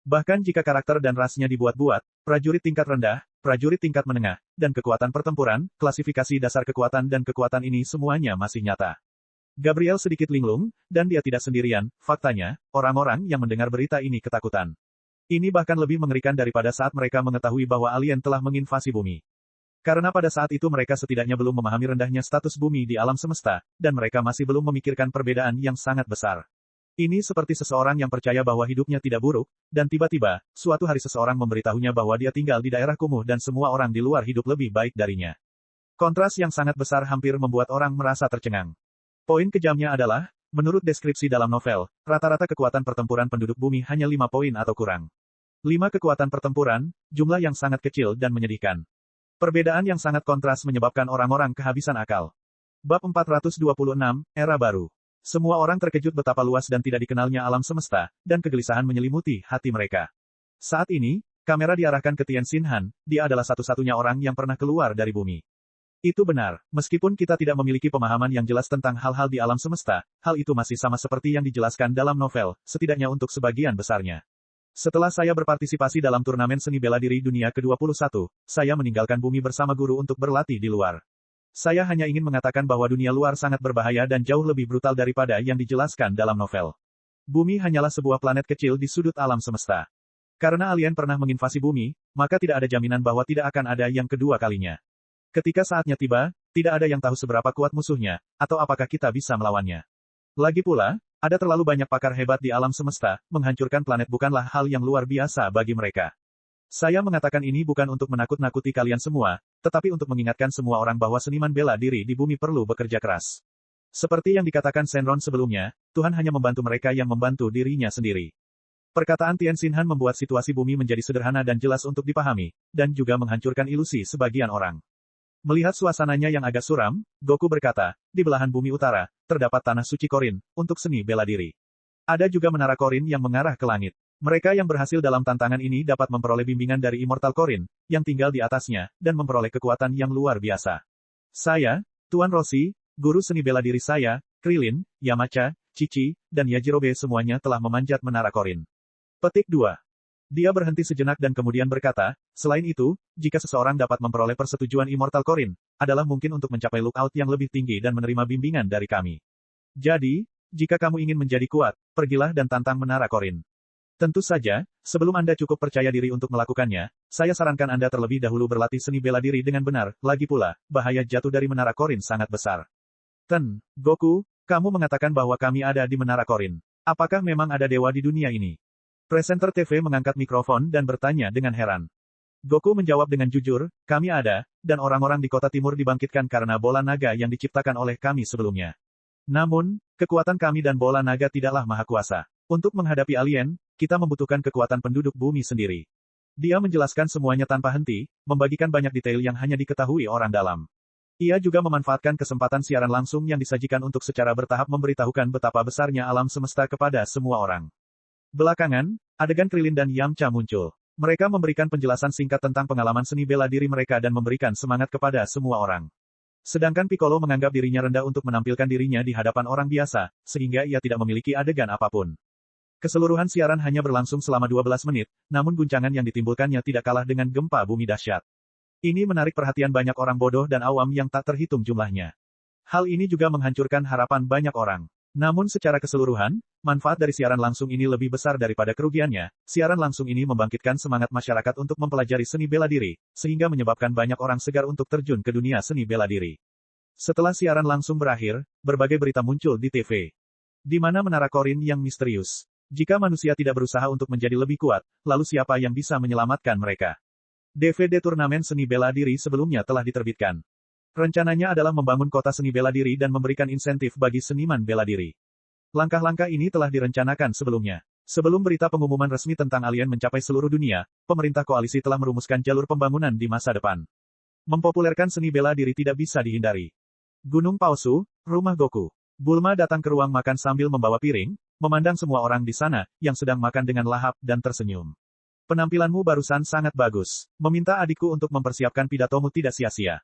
Bahkan jika karakter dan rasnya dibuat-buat, prajurit tingkat rendah, prajurit tingkat menengah, dan kekuatan pertempuran, klasifikasi dasar kekuatan dan kekuatan ini semuanya masih nyata. Gabriel sedikit linglung, dan dia tidak sendirian, faktanya, orang-orang yang mendengar berita ini ketakutan. Ini bahkan lebih mengerikan daripada saat mereka mengetahui bahwa alien telah menginvasi bumi. Karena pada saat itu mereka setidaknya belum memahami rendahnya status bumi di alam semesta, dan mereka masih belum memikirkan perbedaan yang sangat besar. Ini seperti seseorang yang percaya bahwa hidupnya tidak buruk, dan tiba-tiba, suatu hari seseorang memberitahunya bahwa dia tinggal di daerah kumuh dan semua orang di luar hidup lebih baik darinya. Kontras yang sangat besar hampir membuat orang merasa tercengang. Poin kejamnya adalah, menurut deskripsi dalam novel, rata-rata kekuatan pertempuran penduduk bumi hanya 5 poin atau kurang. 5 kekuatan pertempuran, jumlah yang sangat kecil dan menyedihkan. Perbedaan yang sangat kontras menyebabkan orang-orang kehabisan akal. Bab 426, Era Baru. Semua orang terkejut betapa luas dan tidak dikenalnya alam semesta, dan kegelisahan menyelimuti hati mereka. Saat ini, kamera diarahkan ke Tien Shinhan, dia adalah satu-satunya orang yang pernah keluar dari bumi. Itu benar, meskipun kita tidak memiliki pemahaman yang jelas tentang hal-hal di alam semesta, hal itu masih sama seperti yang dijelaskan dalam novel, setidaknya untuk sebagian besarnya. Setelah saya berpartisipasi dalam turnamen seni bela diri dunia ke-21, saya meninggalkan bumi bersama guru untuk berlatih di luar. Saya hanya ingin mengatakan bahwa dunia luar sangat berbahaya dan jauh lebih brutal daripada yang dijelaskan dalam novel. Bumi hanyalah sebuah planet kecil di sudut alam semesta. Karena alien pernah menginvasi bumi, maka tidak ada jaminan bahwa tidak akan ada yang kedua kalinya. Ketika saatnya tiba, tidak ada yang tahu seberapa kuat musuhnya, atau apakah kita bisa melawannya. Lagi pula, ada terlalu banyak pakar hebat di alam semesta, menghancurkan planet bukanlah hal yang luar biasa bagi mereka. Saya mengatakan ini bukan untuk menakut-nakuti kalian semua, tetapi untuk mengingatkan semua orang bahwa seniman bela diri di bumi perlu bekerja keras. Seperti yang dikatakan Shenron sebelumnya, Tuhan hanya membantu mereka yang membantu dirinya sendiri. Perkataan Tien Shinhan membuat situasi bumi menjadi sederhana dan jelas untuk dipahami, dan juga menghancurkan ilusi sebagian orang. Melihat suasananya yang agak suram, Goku berkata, di belahan bumi utara, terdapat tanah suci Korin, untuk seni bela diri. Ada juga menara Korin yang mengarah ke langit. Mereka yang berhasil dalam tantangan ini dapat memperoleh bimbingan dari Immortal Korin, yang tinggal di atasnya, dan memperoleh kekuatan yang luar biasa. Saya, Tuan Rossi, guru seni bela diri saya, Krillin, Yamcha, Cici, dan Yajirobe semuanya telah memanjat menara Korin. Petik 2. Dia berhenti sejenak dan kemudian berkata, selain itu, jika seseorang dapat memperoleh persetujuan Immortal Korin, adalah mungkin untuk mencapai lookout yang lebih tinggi dan menerima bimbingan dari kami. Jadi, jika kamu ingin menjadi kuat, pergilah dan tantang menara Korin. Tentu saja, sebelum Anda cukup percaya diri untuk melakukannya, saya sarankan Anda terlebih dahulu berlatih seni bela diri dengan benar, lagi pula, bahaya jatuh dari menara Korin sangat besar. Goku, kamu mengatakan bahwa kami ada di menara Korin. Apakah memang ada dewa di dunia ini? Presenter TV mengangkat mikrofon dan bertanya dengan heran. Goku menjawab dengan jujur, kami ada, dan orang-orang di kota timur dibangkitkan karena bola naga yang diciptakan oleh kami sebelumnya. Namun, kekuatan kami dan bola naga tidaklah maha kuasa. Untuk menghadapi alien, kita membutuhkan kekuatan penduduk bumi sendiri. Dia menjelaskan semuanya tanpa henti, membagikan banyak detail yang hanya diketahui orang dalam. Ia juga memanfaatkan kesempatan siaran langsung yang disajikan untuk secara bertahap memberitahukan betapa besarnya alam semesta kepada semua orang. Belakangan, adegan Krillin dan Yamcha muncul. Mereka memberikan penjelasan singkat tentang pengalaman seni bela diri mereka dan memberikan semangat kepada semua orang. Sedangkan Piccolo menganggap dirinya rendah untuk menampilkan dirinya di hadapan orang biasa, sehingga ia tidak memiliki adegan apapun. Keseluruhan siaran hanya berlangsung selama 12 menit, namun guncangan yang ditimbulkannya tidak kalah dengan gempa bumi dahsyat. Ini menarik perhatian banyak orang bodoh dan awam yang tak terhitung jumlahnya. Hal ini juga menghancurkan harapan banyak orang. Namun secara keseluruhan, manfaat dari siaran langsung ini lebih besar daripada kerugiannya. Siaran langsung ini membangkitkan semangat masyarakat untuk mempelajari seni bela diri, sehingga menyebabkan banyak orang segar untuk terjun ke dunia seni bela diri. Setelah siaran langsung berakhir, berbagai berita muncul di TV. Di mana menara Korin yang misterius? Jika manusia tidak berusaha untuk menjadi lebih kuat, lalu siapa yang bisa menyelamatkan mereka? DVD turnamen seni bela diri sebelumnya telah diterbitkan. Rencananya adalah membangun kota seni bela diri dan memberikan insentif bagi seniman bela diri. Langkah-langkah ini telah direncanakan sebelumnya. Sebelum berita pengumuman resmi tentang alien mencapai seluruh dunia, pemerintah koalisi telah merumuskan jalur pembangunan di masa depan. Mempopulerkan seni bela diri tidak bisa dihindari. Gunung palsu, rumah Goku. Bulma datang ke ruang makan sambil membawa piring, memandang semua orang di sana, yang sedang makan dengan lahap dan tersenyum. Penampilanmu barusan sangat bagus. Meminta adikku untuk mempersiapkan pidatomu tidak sia-sia.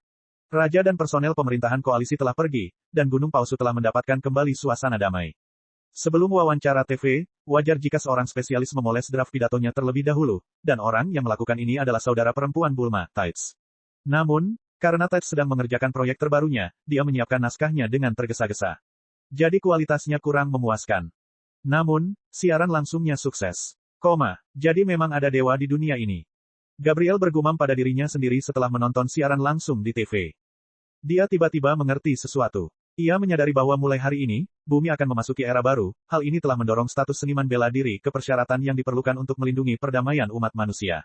Raja dan personel pemerintahan koalisi telah pergi, dan Gunung Palsu telah mendapatkan kembali suasana damai. Sebelum wawancara TV, wajar jika seorang spesialis memoles draft pidatonya terlebih dahulu, dan orang yang melakukan ini adalah saudara perempuan Bulma, Tights. Namun, karena Tights sedang mengerjakan proyek terbarunya, dia menyiapkan naskahnya dengan tergesa-gesa. Jadi kualitasnya kurang memuaskan. Namun, siaran langsungnya sukses. Jadi memang ada dewa di dunia ini. Gabriel bergumam pada dirinya sendiri setelah menonton siaran langsung di TV. Dia tiba-tiba mengerti sesuatu. Ia menyadari bahwa mulai hari ini, bumi akan memasuki era baru. Hal ini telah mendorong status seniman bela diri ke persyaratan yang diperlukan untuk melindungi perdamaian umat manusia.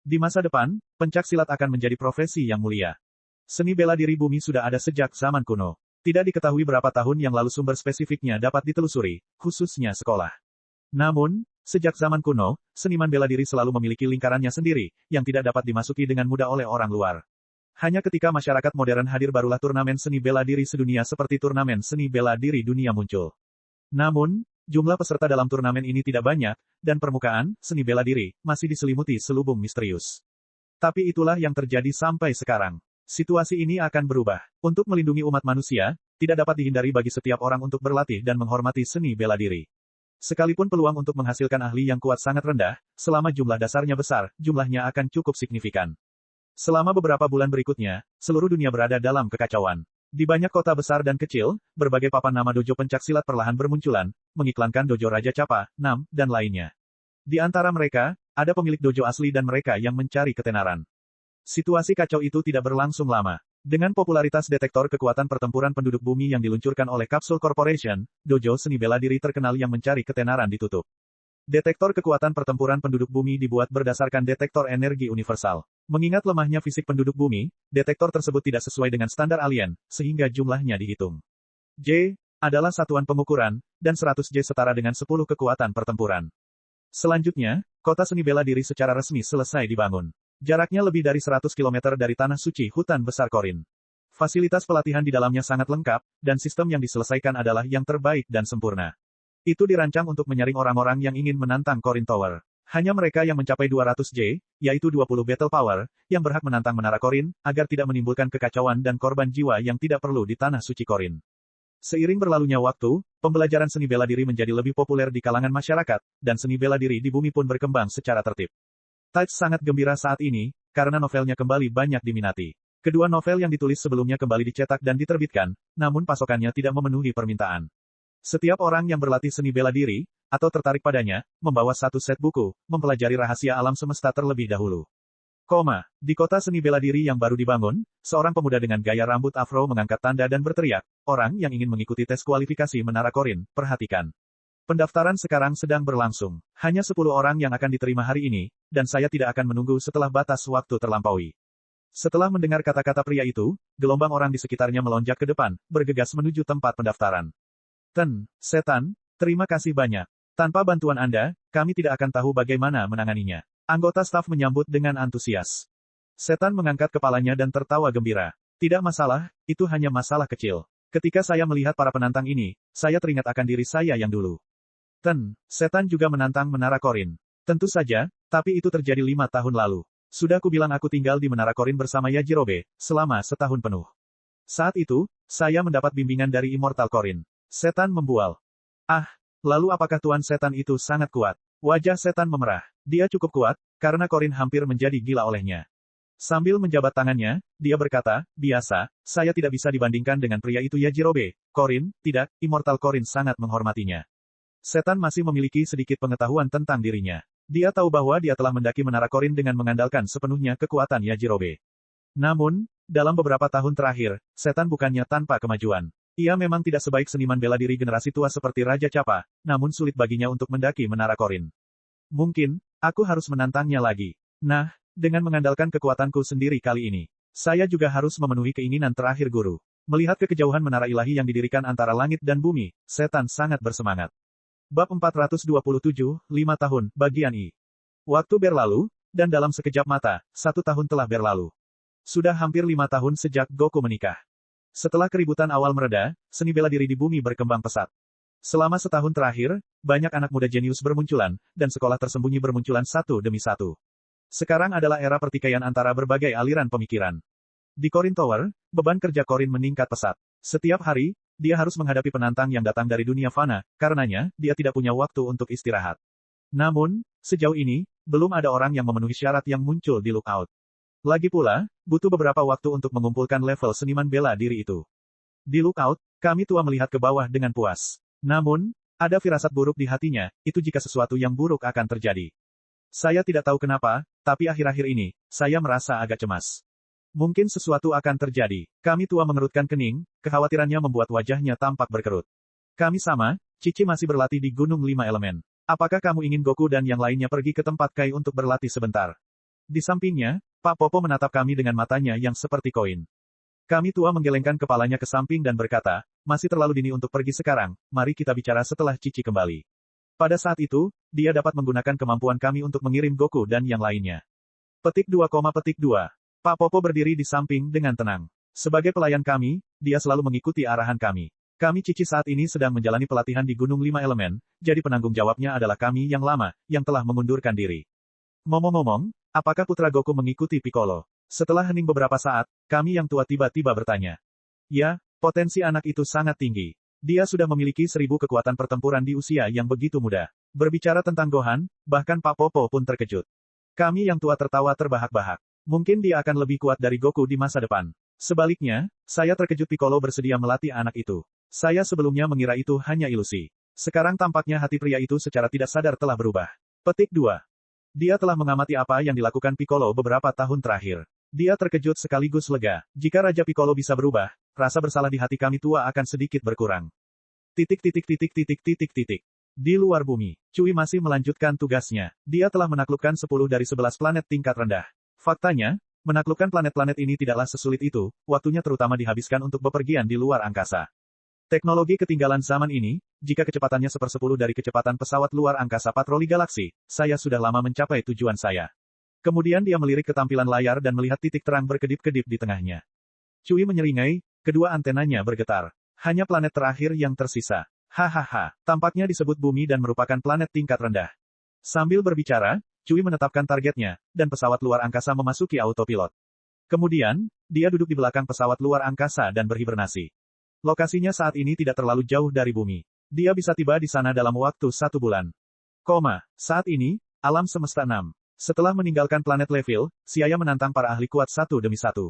Di masa depan, pencak silat akan menjadi profesi yang mulia. Seni bela diri bumi sudah ada sejak zaman kuno. Tidak diketahui berapa tahun yang lalu sumber spesifiknya dapat ditelusuri, khususnya sekolah. Namun, sejak zaman kuno, seniman bela diri selalu memiliki lingkarannya sendiri, yang tidak dapat dimasuki dengan mudah oleh orang luar. Hanya ketika masyarakat modern hadir barulah turnamen seni bela diri sedunia seperti turnamen seni bela diri dunia muncul. Namun, jumlah peserta dalam turnamen ini tidak banyak, dan permukaan, seni bela diri, masih diselimuti selubung misterius. Tapi itulah yang terjadi sampai sekarang. Situasi ini akan berubah. Untuk melindungi umat manusia, tidak dapat dihindari bagi setiap orang untuk berlatih dan menghormati seni bela diri. Sekalipun peluang untuk menghasilkan ahli yang kuat sangat rendah, selama jumlah dasarnya besar, jumlahnya akan cukup signifikan. Selama beberapa bulan berikutnya, seluruh dunia berada dalam kekacauan. Di banyak kota besar dan kecil, berbagai papan nama dojo pencak silat perlahan bermunculan, mengiklankan dojo Raja Capa, Nam, dan lainnya. Di antara mereka, ada pemilik dojo asli dan mereka yang mencari ketenaran. Situasi kacau itu tidak berlangsung lama. Dengan popularitas detektor kekuatan pertempuran penduduk bumi yang diluncurkan oleh Capsule Corporation, dojo seni bela diri terkenal yang mencari ketenaran ditutup. Detektor kekuatan pertempuran penduduk bumi dibuat berdasarkan detektor energi universal. Mengingat lemahnya fisik penduduk bumi, detektor tersebut tidak sesuai dengan standar alien, sehingga jumlahnya dihitung. J adalah satuan pengukuran, dan 100 J setara dengan 10 kekuatan pertempuran. Selanjutnya, kota seni bela diri secara resmi selesai dibangun. Jaraknya lebih dari 100 km dari tanah suci hutan besar Korin. Fasilitas pelatihan di dalamnya sangat lengkap, dan sistem yang diselesaikan adalah yang terbaik dan sempurna. Itu dirancang untuk menyaring orang-orang yang ingin menantang Korin Tower. Hanya mereka yang mencapai 200 J, yaitu 20 Battle Power, yang berhak menantang menara Korin, agar tidak menimbulkan kekacauan dan korban jiwa yang tidak perlu di tanah suci Korin. Seiring berlalunya waktu, pembelajaran seni bela diri menjadi lebih populer di kalangan masyarakat, dan seni bela diri di bumi pun berkembang secara tertib. Tights sangat gembira saat ini, karena novelnya kembali banyak diminati. Kedua novel yang ditulis sebelumnya kembali dicetak dan diterbitkan, namun pasokannya tidak memenuhi permintaan. Setiap orang yang berlatih seni bela diri, atau tertarik padanya, membawa satu set buku, mempelajari rahasia alam semesta terlebih dahulu. Di kota seni bela diri yang baru dibangun, seorang pemuda dengan gaya rambut afro mengangkat tanda dan berteriak, orang yang ingin mengikuti tes kualifikasi Menara Korin, perhatikan. Pendaftaran sekarang sedang berlangsung. Hanya 10 orang yang akan diterima hari ini, dan saya tidak akan menunggu setelah batas waktu terlampaui. Setelah mendengar kata-kata pria itu, gelombang orang di sekitarnya melonjak ke depan, bergegas menuju tempat pendaftaran. Setan, terima kasih banyak. Tanpa bantuan Anda, kami tidak akan tahu bagaimana menanganinya. Anggota staf menyambut dengan antusias. Setan mengangkat kepalanya dan tertawa gembira. Tidak masalah, itu hanya masalah kecil. Ketika saya melihat para penantang ini, saya teringat akan diri saya yang dulu. Setan juga menantang Menara Korin. Tentu saja, tapi itu terjadi 5 tahun lalu. Sudah kubilang aku tinggal di Menara Korin bersama Yajirobe, selama setahun penuh. Saat itu, saya mendapat bimbingan dari Immortal Korin. Setan membual. Lalu apakah Tuan Setan itu sangat kuat? Wajah Setan memerah. Dia cukup kuat, karena Korin hampir menjadi gila olehnya. Sambil menjabat tangannya, dia berkata, biasa, saya tidak bisa dibandingkan dengan pria itu Yajirobe. Korin, tidak, Immortal Korin sangat menghormatinya. Setan masih memiliki sedikit pengetahuan tentang dirinya. Dia tahu bahwa dia telah mendaki menara Korin dengan mengandalkan sepenuhnya kekuatan Yajirobe. Namun, dalam beberapa tahun terakhir, setan bukannya tanpa kemajuan. Ia memang tidak sebaik seniman bela diri generasi tua seperti Raja Capa, namun sulit baginya untuk mendaki menara Korin. Mungkin, aku harus menantangnya lagi. Nah, dengan mengandalkan kekuatanku sendiri kali ini, saya juga harus memenuhi keinginan terakhir guru. Melihat ke kejauhan menara ilahi yang didirikan antara langit dan bumi, setan sangat bersemangat. Bab 427, 5 tahun, bagian I. Waktu berlalu, dan dalam sekejap mata, 1 tahun telah berlalu. Sudah hampir 5 tahun sejak Goku menikah. Setelah keributan awal mereda, seni bela diri di bumi berkembang pesat. Selama setahun terakhir, banyak anak muda jenius bermunculan, dan sekolah tersembunyi bermunculan satu demi satu. Sekarang adalah era pertikaian antara berbagai aliran pemikiran. Di Korin Tower, beban kerja Korin meningkat pesat. Setiap hari, dia harus menghadapi penantang yang datang dari dunia fana, karenanya, dia tidak punya waktu untuk istirahat. Namun, sejauh ini, belum ada orang yang memenuhi syarat yang muncul di Lookout. Lagi pula, butuh beberapa waktu untuk mengumpulkan level seniman bela diri itu. Di Lookout, kami tua melihat ke bawah dengan puas. Namun, ada firasat buruk di hatinya, itu jika sesuatu yang buruk akan terjadi. Saya tidak tahu kenapa, tapi akhir-akhir ini, saya merasa agak cemas. Mungkin sesuatu akan terjadi. Kami tua mengerutkan kening, kekhawatirannya membuat wajahnya tampak berkerut. Kami sama, Cici masih berlatih di Gunung 5 Elemen. Apakah kamu ingin Goku dan yang lainnya pergi ke tempat Kai untuk berlatih sebentar? Di sampingnya, Pak Popo menatap kami dengan matanya yang seperti koin. Kami tua menggelengkan kepalanya ke samping dan berkata, masih terlalu dini untuk pergi sekarang, mari kita bicara setelah Cici kembali. Pada saat itu, dia dapat menggunakan kemampuan kami untuk mengirim Goku dan yang lainnya. Petik 2, petik 2. Pak Popo berdiri di samping dengan tenang. Sebagai pelayan kami, dia selalu mengikuti arahan kami. Kami Cici saat ini sedang menjalani pelatihan di Gunung 5 Elemen, jadi penanggung jawabnya adalah kami yang lama, yang telah mengundurkan diri. Ngomong-ngomong, apakah putra Goku mengikuti Piccolo? Setelah hening beberapa saat, kami yang tua tiba-tiba bertanya. Ya, potensi anak itu sangat tinggi. Dia sudah memiliki 1000 kekuatan pertempuran di usia yang begitu muda. Berbicara tentang Gohan, bahkan Pak Popo pun terkejut. Kami yang tua tertawa terbahak-bahak. Mungkin dia akan lebih kuat dari Goku di masa depan. Sebaliknya, saya terkejut Piccolo bersedia melatih anak itu. Saya sebelumnya mengira itu hanya ilusi. Sekarang tampaknya hati pria itu secara tidak sadar telah berubah. Petik 2. Dia telah mengamati apa yang dilakukan Piccolo beberapa tahun terakhir. Dia terkejut sekaligus lega. Jika Raja Piccolo bisa berubah, rasa bersalah di hati kami tua akan sedikit berkurang. Di luar bumi, Cui masih melanjutkan tugasnya. Dia telah menaklukkan 10 dari 11 planet tingkat rendah. Faktanya, menaklukkan planet-planet ini tidaklah sesulit itu, waktunya terutama dihabiskan untuk bepergian di luar angkasa. Teknologi ketinggalan zaman ini, jika kecepatannya 1/10 dari kecepatan pesawat luar angkasa patroli galaksi, saya sudah lama mencapai tujuan saya. Kemudian dia melirik ke tampilan layar dan melihat titik terang berkedip-kedip di tengahnya. Cui menyeringai, kedua antenanya bergetar. Hanya planet terakhir yang tersisa. Hahaha, tampaknya disebut bumi dan merupakan planet tingkat rendah. Sambil berbicara, Cui menetapkan targetnya, dan pesawat luar angkasa memasuki autopilot. Kemudian, dia duduk di belakang pesawat luar angkasa dan berhibernasi. Lokasinya saat ini tidak terlalu jauh dari bumi. Dia bisa tiba di sana dalam waktu 1 bulan. Saat ini, alam semesta 6. Setelah meninggalkan planet Level, Siaya menantang para ahli kuat satu demi satu.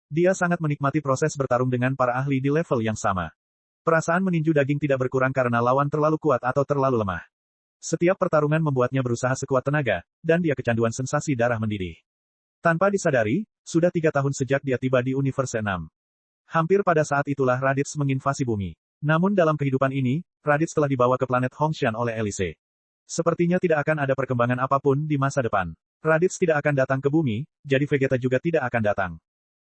Dia sangat menikmati proses bertarung dengan para ahli di level yang sama. Perasaan meninju daging tidak berkurang karena lawan terlalu kuat atau terlalu lemah. Setiap pertarungan membuatnya berusaha sekuat tenaga, dan dia kecanduan sensasi darah mendidih. Tanpa disadari, sudah 3 tahun sejak dia tiba di Universe 6. Hampir pada saat itulah Raditz menginvasi bumi. Namun dalam kehidupan ini, Raditz telah dibawa ke planet Hongshan oleh Elise. Sepertinya tidak akan ada perkembangan apapun di masa depan. Raditz tidak akan datang ke bumi, jadi Vegeta juga tidak akan datang.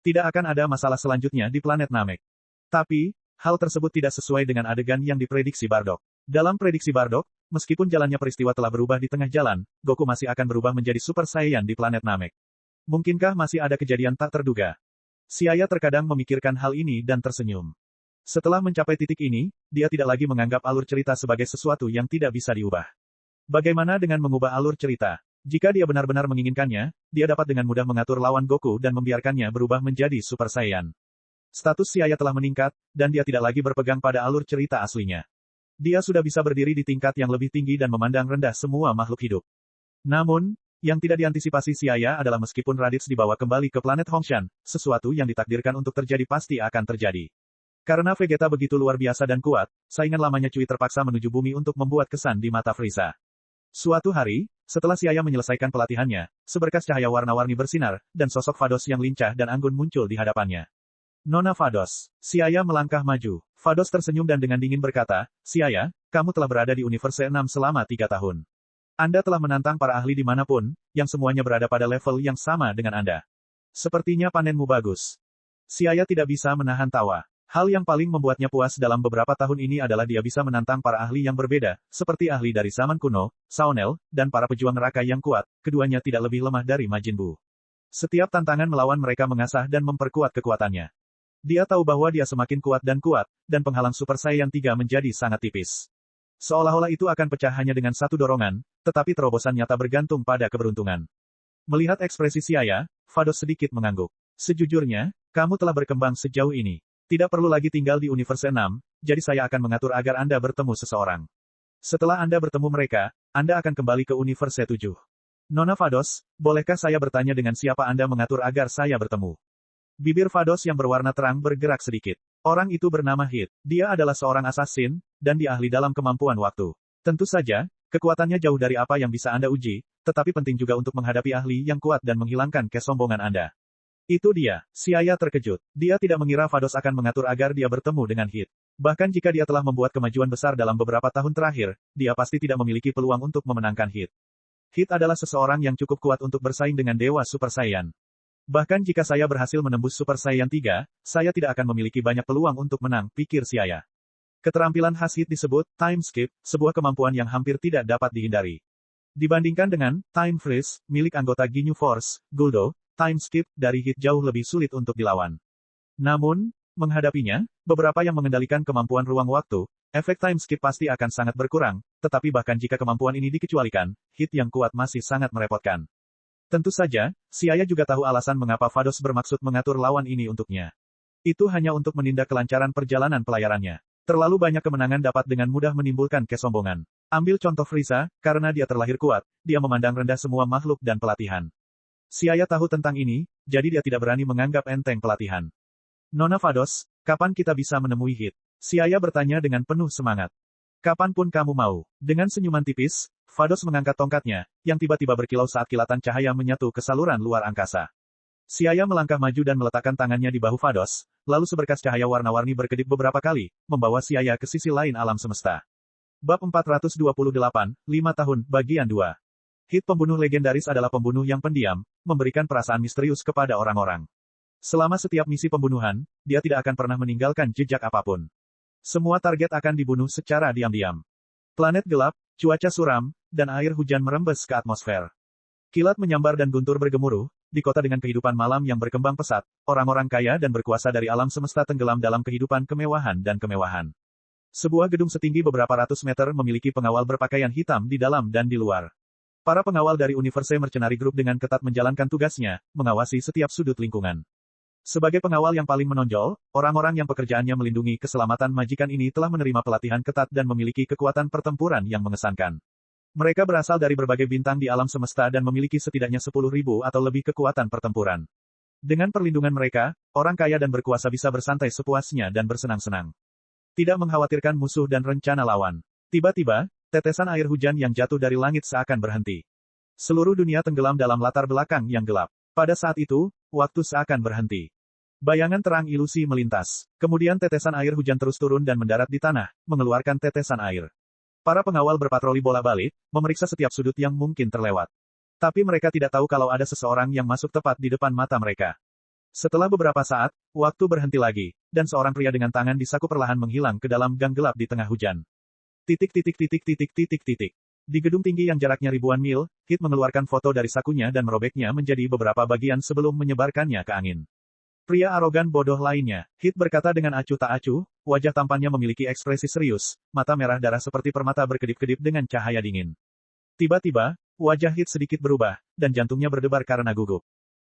Tidak akan ada masalah selanjutnya di planet Namek. Tapi, hal tersebut tidak sesuai dengan adegan yang diprediksi Bardock. Dalam prediksi Bardock, meskipun jalannya peristiwa telah berubah di tengah jalan, Goku masih akan berubah menjadi Super Saiyan di planet Namek. Mungkinkah masih ada kejadian tak terduga? Siaya terkadang memikirkan hal ini dan tersenyum. Setelah mencapai titik ini, dia tidak lagi menganggap alur cerita sebagai sesuatu yang tidak bisa diubah. Bagaimana dengan mengubah alur cerita? Jika dia benar-benar menginginkannya, dia dapat dengan mudah mengatur lawan Goku dan membiarkannya berubah menjadi Super Saiyan. Status Siaya telah meningkat, dan dia tidak lagi berpegang pada alur cerita aslinya. Dia sudah bisa berdiri di tingkat yang lebih tinggi dan memandang rendah semua makhluk hidup. Namun, Yang tidak diantisipasi Xiaya adalah meskipun Raditz dibawa kembali ke planet Hongshan, sesuatu yang ditakdirkan untuk terjadi pasti akan terjadi. Karena Vegeta begitu luar biasa dan kuat, saingan lamanya Cui terpaksa menuju bumi untuk membuat kesan di mata Frieza. Suatu hari, setelah Xiaya menyelesaikan pelatihannya, seberkas cahaya warna-warni bersinar, dan sosok Vados yang lincah dan anggun muncul di hadapannya. Nona Vados. Xiaya melangkah maju. Vados tersenyum dan dengan dingin berkata, Xiaya, kamu telah berada di Universe 6 selama 3 tahun. Anda telah menantang para ahli dimanapun, yang semuanya berada pada level yang sama dengan Anda. Sepertinya panenmu bagus. Xiaya tidak bisa menahan tawa. Hal yang paling membuatnya puas dalam beberapa tahun ini adalah dia bisa menantang para ahli yang berbeda, seperti ahli dari zaman kuno, Saonel, dan para pejuang neraka yang kuat, keduanya tidak lebih lemah dari Majin Buu. Setiap tantangan melawan mereka mengasah dan memperkuat kekuatannya. Dia tahu bahwa dia semakin kuat, dan penghalang Super Saiyan 3 menjadi sangat tipis. Seolah-olah itu akan pecah hanya dengan satu dorongan, tetapi terobosan nyata bergantung pada keberuntungan. Melihat ekspresi Xiaya, Vados sedikit mengangguk. Sejujurnya, kamu telah berkembang sejauh ini. Tidak perlu lagi tinggal di Universe 6, jadi saya akan mengatur agar Anda bertemu seseorang. Setelah Anda bertemu mereka, Anda akan kembali ke Universe 7. Nona Vados, bolehkah saya bertanya dengan siapa Anda mengatur agar saya bertemu? Bibir Vados yang berwarna terang bergerak sedikit. Orang itu bernama Hit. Dia adalah seorang assassin, dan dia ahli dalam kemampuan waktu. Tentu saja, kekuatannya jauh dari apa yang bisa Anda uji, tetapi penting juga untuk menghadapi ahli yang kuat dan menghilangkan kesombongan Anda. Itu dia. Xiaya terkejut. Dia tidak mengira Vados akan mengatur agar dia bertemu dengan Hit. Bahkan jika dia telah membuat kemajuan besar dalam beberapa tahun terakhir, dia pasti tidak memiliki peluang untuk memenangkan Hit. Hit adalah seseorang yang cukup kuat untuk bersaing dengan Dewa Super Saiyan. Bahkan jika saya berhasil menembus Super Saiyan 3, saya tidak akan memiliki banyak peluang untuk menang, pikir Xiaya. Keterampilan khas Hit disebut Time Skip, sebuah kemampuan yang hampir tidak dapat dihindari. Dibandingkan dengan Time Freeze, milik anggota Ginyu Force, Guldo, Time Skip dari Hit jauh lebih sulit untuk dilawan. Namun, menghadapinya, beberapa yang mengendalikan kemampuan ruang waktu, efek Time Skip pasti akan sangat berkurang, tetapi bahkan jika kemampuan ini dikecualikan, Hit yang kuat masih sangat merepotkan. Tentu saja, Xiaya juga tahu alasan mengapa Vados bermaksud mengatur lawan ini untuknya. Itu hanya untuk menindak kelancaran perjalanan pelayarannya. Terlalu banyak kemenangan dapat dengan mudah menimbulkan kesombongan. Ambil contoh Frieza, karena dia terlahir kuat, dia memandang rendah semua makhluk dan pelatihan. Xiaya tahu tentang ini, jadi dia tidak berani menganggap enteng pelatihan. Nona Vados, kapan kita bisa menemui Hit? Xiaya bertanya dengan penuh semangat. Kapanpun kamu mau. Dengan senyuman tipis, Vados mengangkat tongkatnya, yang tiba-tiba berkilau saat kilatan cahaya menyatu ke saluran luar angkasa. Xiaya melangkah maju dan meletakkan tangannya di bahu Vados, lalu seberkas cahaya warna-warni berkedip beberapa kali, membawa Xiaya ke sisi lain alam semesta. Bab 428, 5 tahun, bagian 2. Hit pembunuh legendaris adalah pembunuh yang pendiam, memberikan perasaan misterius kepada orang-orang. Selama setiap misi pembunuhan, dia tidak akan pernah meninggalkan jejak apapun. Semua target akan dibunuh secara diam-diam. Planet gelap, cuaca suram, dan air hujan merembes ke atmosfer. Kilat menyambar dan guntur bergemuruh, di kota dengan kehidupan malam yang berkembang pesat, orang-orang kaya dan berkuasa dari alam semesta tenggelam dalam kehidupan kemewahan dan kemewahan. Sebuah gedung setinggi beberapa ratus meter memiliki pengawal berpakaian hitam di dalam dan di luar. Para pengawal dari Universe Mercenary Group dengan ketat menjalankan tugasnya, mengawasi setiap sudut lingkungan. Sebagai pengawal yang paling menonjol, orang-orang yang pekerjaannya melindungi keselamatan majikan ini telah menerima pelatihan ketat dan memiliki kekuatan pertempuran yang mengesankan. Mereka berasal dari berbagai bintang di alam semesta dan memiliki setidaknya 10.000 atau lebih kekuatan pertempuran. Dengan perlindungan mereka, orang kaya dan berkuasa bisa bersantai sepuasnya dan bersenang-senang. Tidak mengkhawatirkan musuh dan rencana lawan. Tiba-tiba, tetesan air hujan yang jatuh dari langit seakan berhenti. Seluruh dunia tenggelam dalam latar belakang yang gelap. Pada saat itu, waktu seakan berhenti. Bayangan terang ilusi melintas. Kemudian tetesan air hujan terus turun dan mendarat di tanah, mengeluarkan tetesan air. Para pengawal berpatroli bolak-balik, memeriksa setiap sudut yang mungkin terlewat. Tapi mereka tidak tahu kalau ada seseorang yang masuk tepat di depan mata mereka. Setelah beberapa saat, waktu berhenti lagi, dan seorang pria dengan tangan di saku perlahan menghilang ke dalam gang gelap di tengah hujan. Titik. Di gedung tinggi yang jaraknya ribuan mil, Hit mengeluarkan foto dari sakunya dan merobeknya menjadi beberapa bagian sebelum menyebarkannya ke angin. Pria arogan bodoh lainnya, Hit berkata dengan acuh tak acuh, wajah tampannya memiliki ekspresi serius, mata merah darah seperti permata berkedip-kedip dengan cahaya dingin. Tiba-tiba, wajah Hit sedikit berubah, dan jantungnya berdebar karena gugup.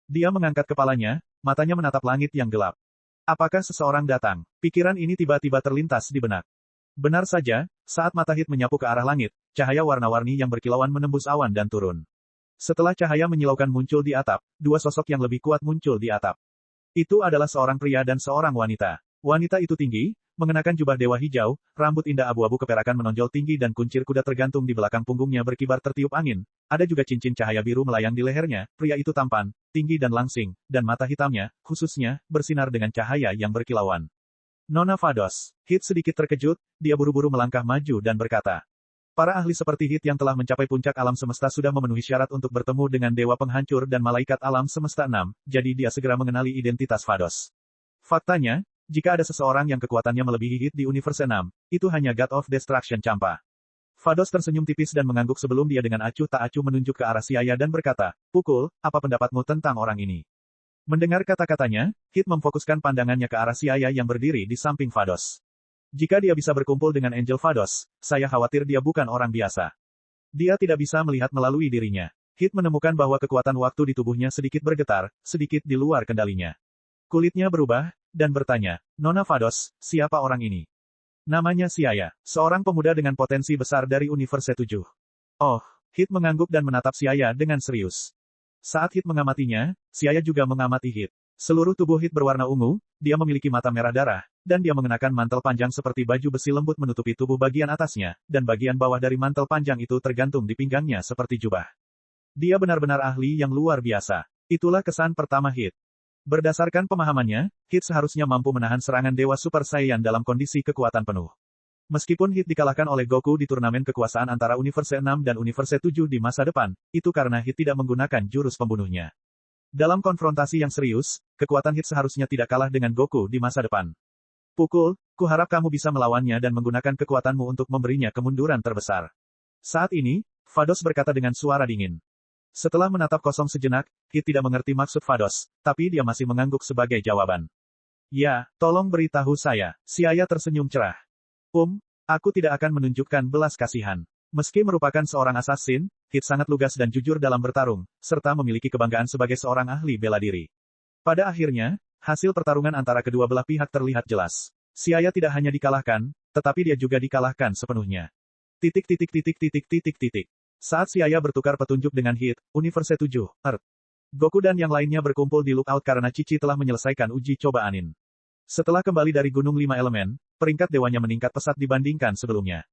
Dia mengangkat kepalanya, matanya menatap langit yang gelap. Apakah seseorang datang? Pikiran ini tiba-tiba terlintas di benak. Benar saja, saat mata Hit menyapu ke arah langit, cahaya warna-warni yang berkilauan menembus awan dan turun. Setelah cahaya menyilaukan muncul di atap, dua sosok yang lebih kuat muncul di atap. Itu adalah seorang pria dan seorang wanita. Wanita itu tinggi, mengenakan jubah dewa hijau, rambut indah abu-abu keperakan menonjol tinggi dan kuncir kuda tergantung di belakang punggungnya berkibar tertiup angin. Ada juga cincin cahaya biru melayang di lehernya. Pria itu tampan, tinggi dan langsing, dan mata hitamnya, khususnya, bersinar dengan cahaya yang berkilauan. Nona Vados. Hit sedikit terkejut, dia buru-buru melangkah maju dan berkata. Para ahli seperti Hit yang telah mencapai puncak alam semesta sudah memenuhi syarat untuk bertemu dengan Dewa Penghancur dan Malaikat Alam Semesta 6, jadi dia segera mengenali identitas Vados. Faktanya, jika ada seseorang yang kekuatannya melebihi Hit di Universe 6, itu hanya God of Destruction Champa. Vados tersenyum tipis dan mengangguk sebelum dia dengan acuh tak acuh menunjuk ke arah Siaya dan berkata, Pukul, apa pendapatmu tentang orang ini? Mendengar kata-katanya, Hit memfokuskan pandangannya ke arah Siaya yang berdiri di samping Vados. Jika dia bisa berkumpul dengan Angel Vados, saya khawatir dia bukan orang biasa. Dia tidak bisa melihat melalui dirinya. Hit menemukan bahwa kekuatan waktu di tubuhnya sedikit bergetar, sedikit di luar kendalinya. Kulitnya berubah, dan bertanya, Nona Vados, siapa orang ini? Namanya Siaya, seorang pemuda dengan potensi besar dari Universe 7. Oh, Hit mengangguk dan menatap Siaya dengan serius. Saat Hit mengamatinya, Siaya juga mengamati Hit. Seluruh tubuh Hit berwarna ungu, dia memiliki mata merah darah, dan dia mengenakan mantel panjang seperti baju besi lembut menutupi tubuh bagian atasnya, dan bagian bawah dari mantel panjang itu tergantung di pinggangnya seperti jubah. Dia benar-benar ahli yang luar biasa. Itulah kesan pertama Hit. Berdasarkan pemahamannya, Hit seharusnya mampu menahan serangan Dewa Super Saiyan dalam kondisi kekuatan penuh. Meskipun Hit dikalahkan oleh Goku di turnamen kekuasaan antara Universe 6 dan Universe 7 di masa depan, itu karena Hit tidak menggunakan jurus pembunuhnya. Dalam konfrontasi yang serius, kekuatan Hit seharusnya tidak kalah dengan Goku di masa depan. Pukul, kuharap kamu bisa melawannya dan menggunakan kekuatanmu untuk memberinya kemunduran terbesar. Saat ini, Vados berkata dengan suara dingin. Setelah menatap kosong sejenak, Hit tidak mengerti maksud Vados, tapi dia masih mengangguk sebagai jawaban. Ya, tolong beritahu saya. Siaya tersenyum cerah. Aku tidak akan menunjukkan belas kasihan. Meski merupakan seorang assassin, Hit sangat lugas dan jujur dalam bertarung, serta memiliki kebanggaan sebagai seorang ahli bela diri. Pada akhirnya, hasil pertarungan antara kedua belah pihak terlihat jelas. Siaya tidak hanya dikalahkan, tetapi dia juga dikalahkan sepenuhnya. Saat Siaya bertukar petunjuk dengan Hit, Universe 7, Earth. Goku dan yang lainnya berkumpul di lookout karena Cici telah menyelesaikan uji coba Anin. Setelah kembali dari Gunung 5 Elemen, peringkat dewanya meningkat pesat dibandingkan sebelumnya.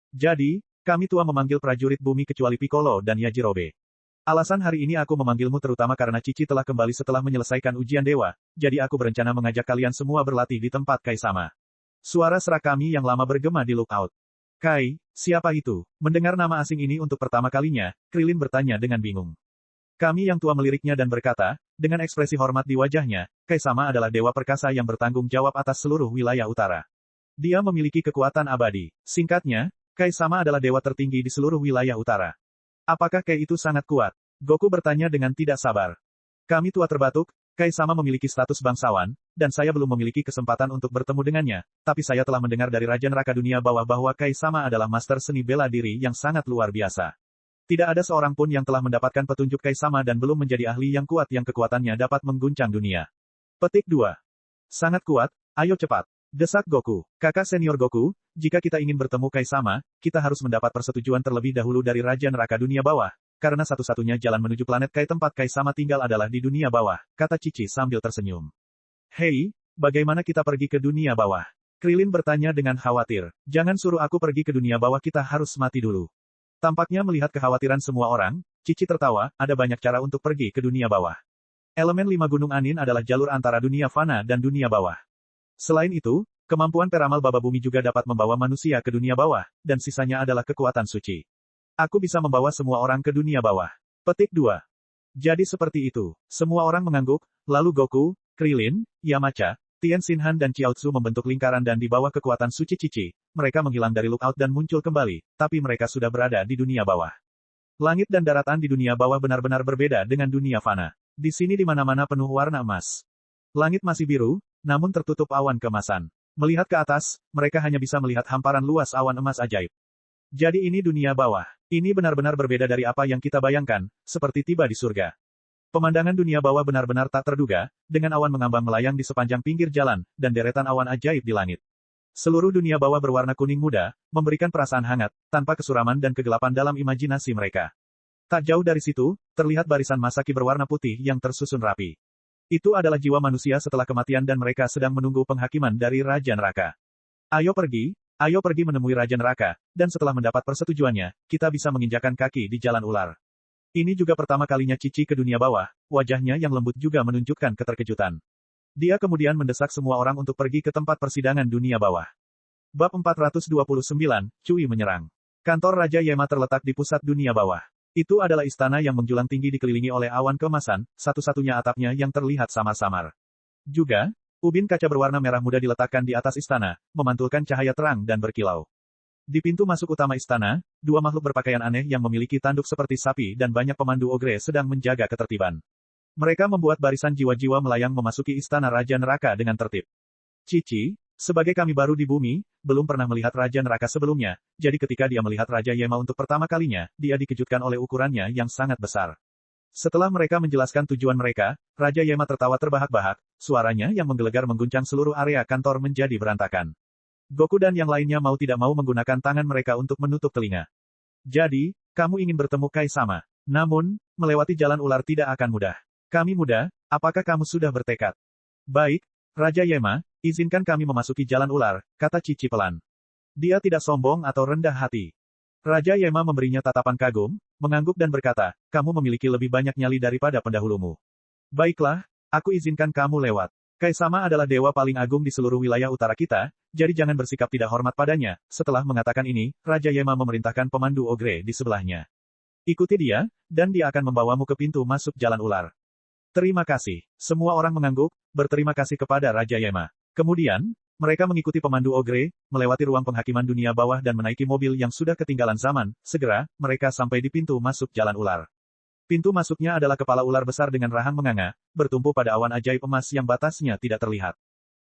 Jadi, kami tua memanggil prajurit bumi kecuali Piccolo dan Yajirobe. Alasan hari ini aku memanggilmu terutama karena Cici telah kembali setelah menyelesaikan ujian dewa, jadi aku berencana mengajak kalian semua berlatih di tempat Kai Sama. Suara serak kami yang lama bergema di lookout. Kai, siapa itu? Mendengar nama asing ini untuk pertama kalinya, Krilin bertanya dengan bingung. Kami yang tua meliriknya dan berkata, dengan ekspresi hormat di wajahnya, Kai Sama adalah dewa perkasa yang bertanggung jawab atas seluruh wilayah utara. Dia memiliki kekuatan abadi. Singkatnya, Kai Sama adalah dewa tertinggi di seluruh wilayah utara. Apakah Kai itu sangat kuat? Goku bertanya dengan tidak sabar. Kami tua terbatuk, Kai Sama memiliki status bangsawan, dan saya belum memiliki kesempatan untuk bertemu dengannya, tapi saya telah mendengar dari Raja Neraka Dunia Bawah bahwa Kai Sama adalah master seni bela diri yang sangat luar biasa. Tidak ada seorang pun yang telah mendapatkan petunjuk Kai Sama dan belum menjadi ahli yang kuat yang kekuatannya dapat mengguncang dunia. Petik 2. Sangat kuat, ayo cepat. Desak Goku. Kakak senior Goku, jika kita ingin bertemu Kai Sama, kita harus mendapat persetujuan terlebih dahulu dari Raja Neraka Dunia Bawah. Karena satu-satunya jalan menuju planet Kai tempat Kai Sama tinggal adalah di dunia bawah, kata Cici sambil tersenyum. Hei, bagaimana kita pergi ke dunia bawah? Krilin bertanya dengan khawatir. Jangan suruh aku pergi ke dunia bawah, kita harus mati dulu. Tampaknya melihat kekhawatiran semua orang, Cici tertawa, ada banyak cara untuk pergi ke dunia bawah. Elemen 5 Gunung Anin adalah jalur antara dunia fana dan dunia bawah. Selain itu, kemampuan peramal baba bumi juga dapat membawa manusia ke dunia bawah, dan sisanya adalah kekuatan suci. Aku bisa membawa semua orang ke dunia bawah. Petik 2. Jadi seperti itu. Semua orang mengangguk, lalu Goku, Krilin, Yamcha, Tien Shinhan dan Chiaotzu membentuk lingkaran dan di bawah kekuatan suci Cici, mereka menghilang dari lookout dan muncul kembali, tapi mereka sudah berada di dunia bawah. Langit dan daratan di dunia bawah benar-benar berbeda dengan dunia fana. Di sini di mana-mana penuh warna emas. Langit masih biru, namun tertutup awan keemasan. Melihat ke atas, mereka hanya bisa melihat hamparan luas awan emas ajaib. Jadi ini dunia bawah. Ini benar-benar berbeda dari apa yang kita bayangkan, seperti tiba di surga. Pemandangan dunia bawah benar-benar tak terduga, dengan awan mengambang melayang di sepanjang pinggir jalan, dan deretan awan ajaib di langit. Seluruh dunia bawah berwarna kuning muda, memberikan perasaan hangat, tanpa kesuraman dan kegelapan dalam imajinasi mereka. Tak jauh dari situ, terlihat barisan Masaki berwarna putih yang tersusun rapi. Itu adalah jiwa manusia setelah kematian dan mereka sedang menunggu penghakiman dari Raja Neraka. Ayo pergi menemui Raja Neraka, dan setelah mendapat persetujuannya, kita bisa menginjakan kaki di jalan ular. Ini juga pertama kalinya Cici ke dunia bawah, wajahnya yang lembut juga menunjukkan keterkejutan. Dia kemudian mendesak semua orang untuk pergi ke tempat persidangan dunia bawah. Bab 429, Cui menyerang. Kantor Raja Yema terletak di pusat dunia bawah. Itu adalah istana yang menjulang tinggi dikelilingi oleh awan keemasan, satu-satunya atapnya yang terlihat samar-samar. Juga, ubin kaca berwarna merah muda diletakkan di atas istana, memantulkan cahaya terang dan berkilau. Di pintu masuk utama istana, dua makhluk berpakaian aneh yang memiliki tanduk seperti sapi dan banyak pemandu ogre sedang menjaga ketertiban. Mereka membuat barisan jiwa-jiwa melayang memasuki istana Raja Neraka dengan tertib. Cici, sebagai kami baru di bumi, belum pernah melihat Raja Neraka sebelumnya, jadi ketika dia melihat Raja Yema untuk pertama kalinya, dia dikejutkan oleh ukurannya yang sangat besar. Setelah mereka menjelaskan tujuan mereka, Raja Yema tertawa terbahak-bahak, suaranya yang menggelegar mengguncang seluruh area kantor menjadi berantakan. Goku dan yang lainnya mau tidak mau menggunakan tangan mereka untuk menutup telinga. Jadi, kamu ingin bertemu Kai-sama. Namun, melewati jalan ular tidak akan mudah. Kami muda, apakah kamu sudah bertekad? Baik, Raja Yema, izinkan kami memasuki jalan ular, kata Cici pelan. Dia tidak sombong atau rendah hati. Raja Yema memberinya tatapan kagum, mengangguk dan berkata, kamu memiliki lebih banyak nyali daripada pendahulumu. Baiklah, aku izinkan kamu lewat. Kai-sama adalah dewa paling agung di seluruh wilayah utara kita, jadi jangan bersikap tidak hormat padanya. Setelah mengatakan ini, Raja Yema memerintahkan pemandu ogre di sebelahnya. Ikuti dia, dan dia akan membawamu ke pintu masuk jalan ular. Terima kasih. Semua orang mengangguk, berterima kasih kepada Raja Yema. Kemudian, mereka mengikuti pemandu ogre, melewati ruang penghakiman dunia bawah dan menaiki mobil yang sudah ketinggalan zaman. Segera, mereka sampai di pintu masuk jalan ular. Pintu masuknya adalah kepala ular besar dengan rahang menganga, bertumpu pada awan ajaib emas yang batasnya tidak terlihat.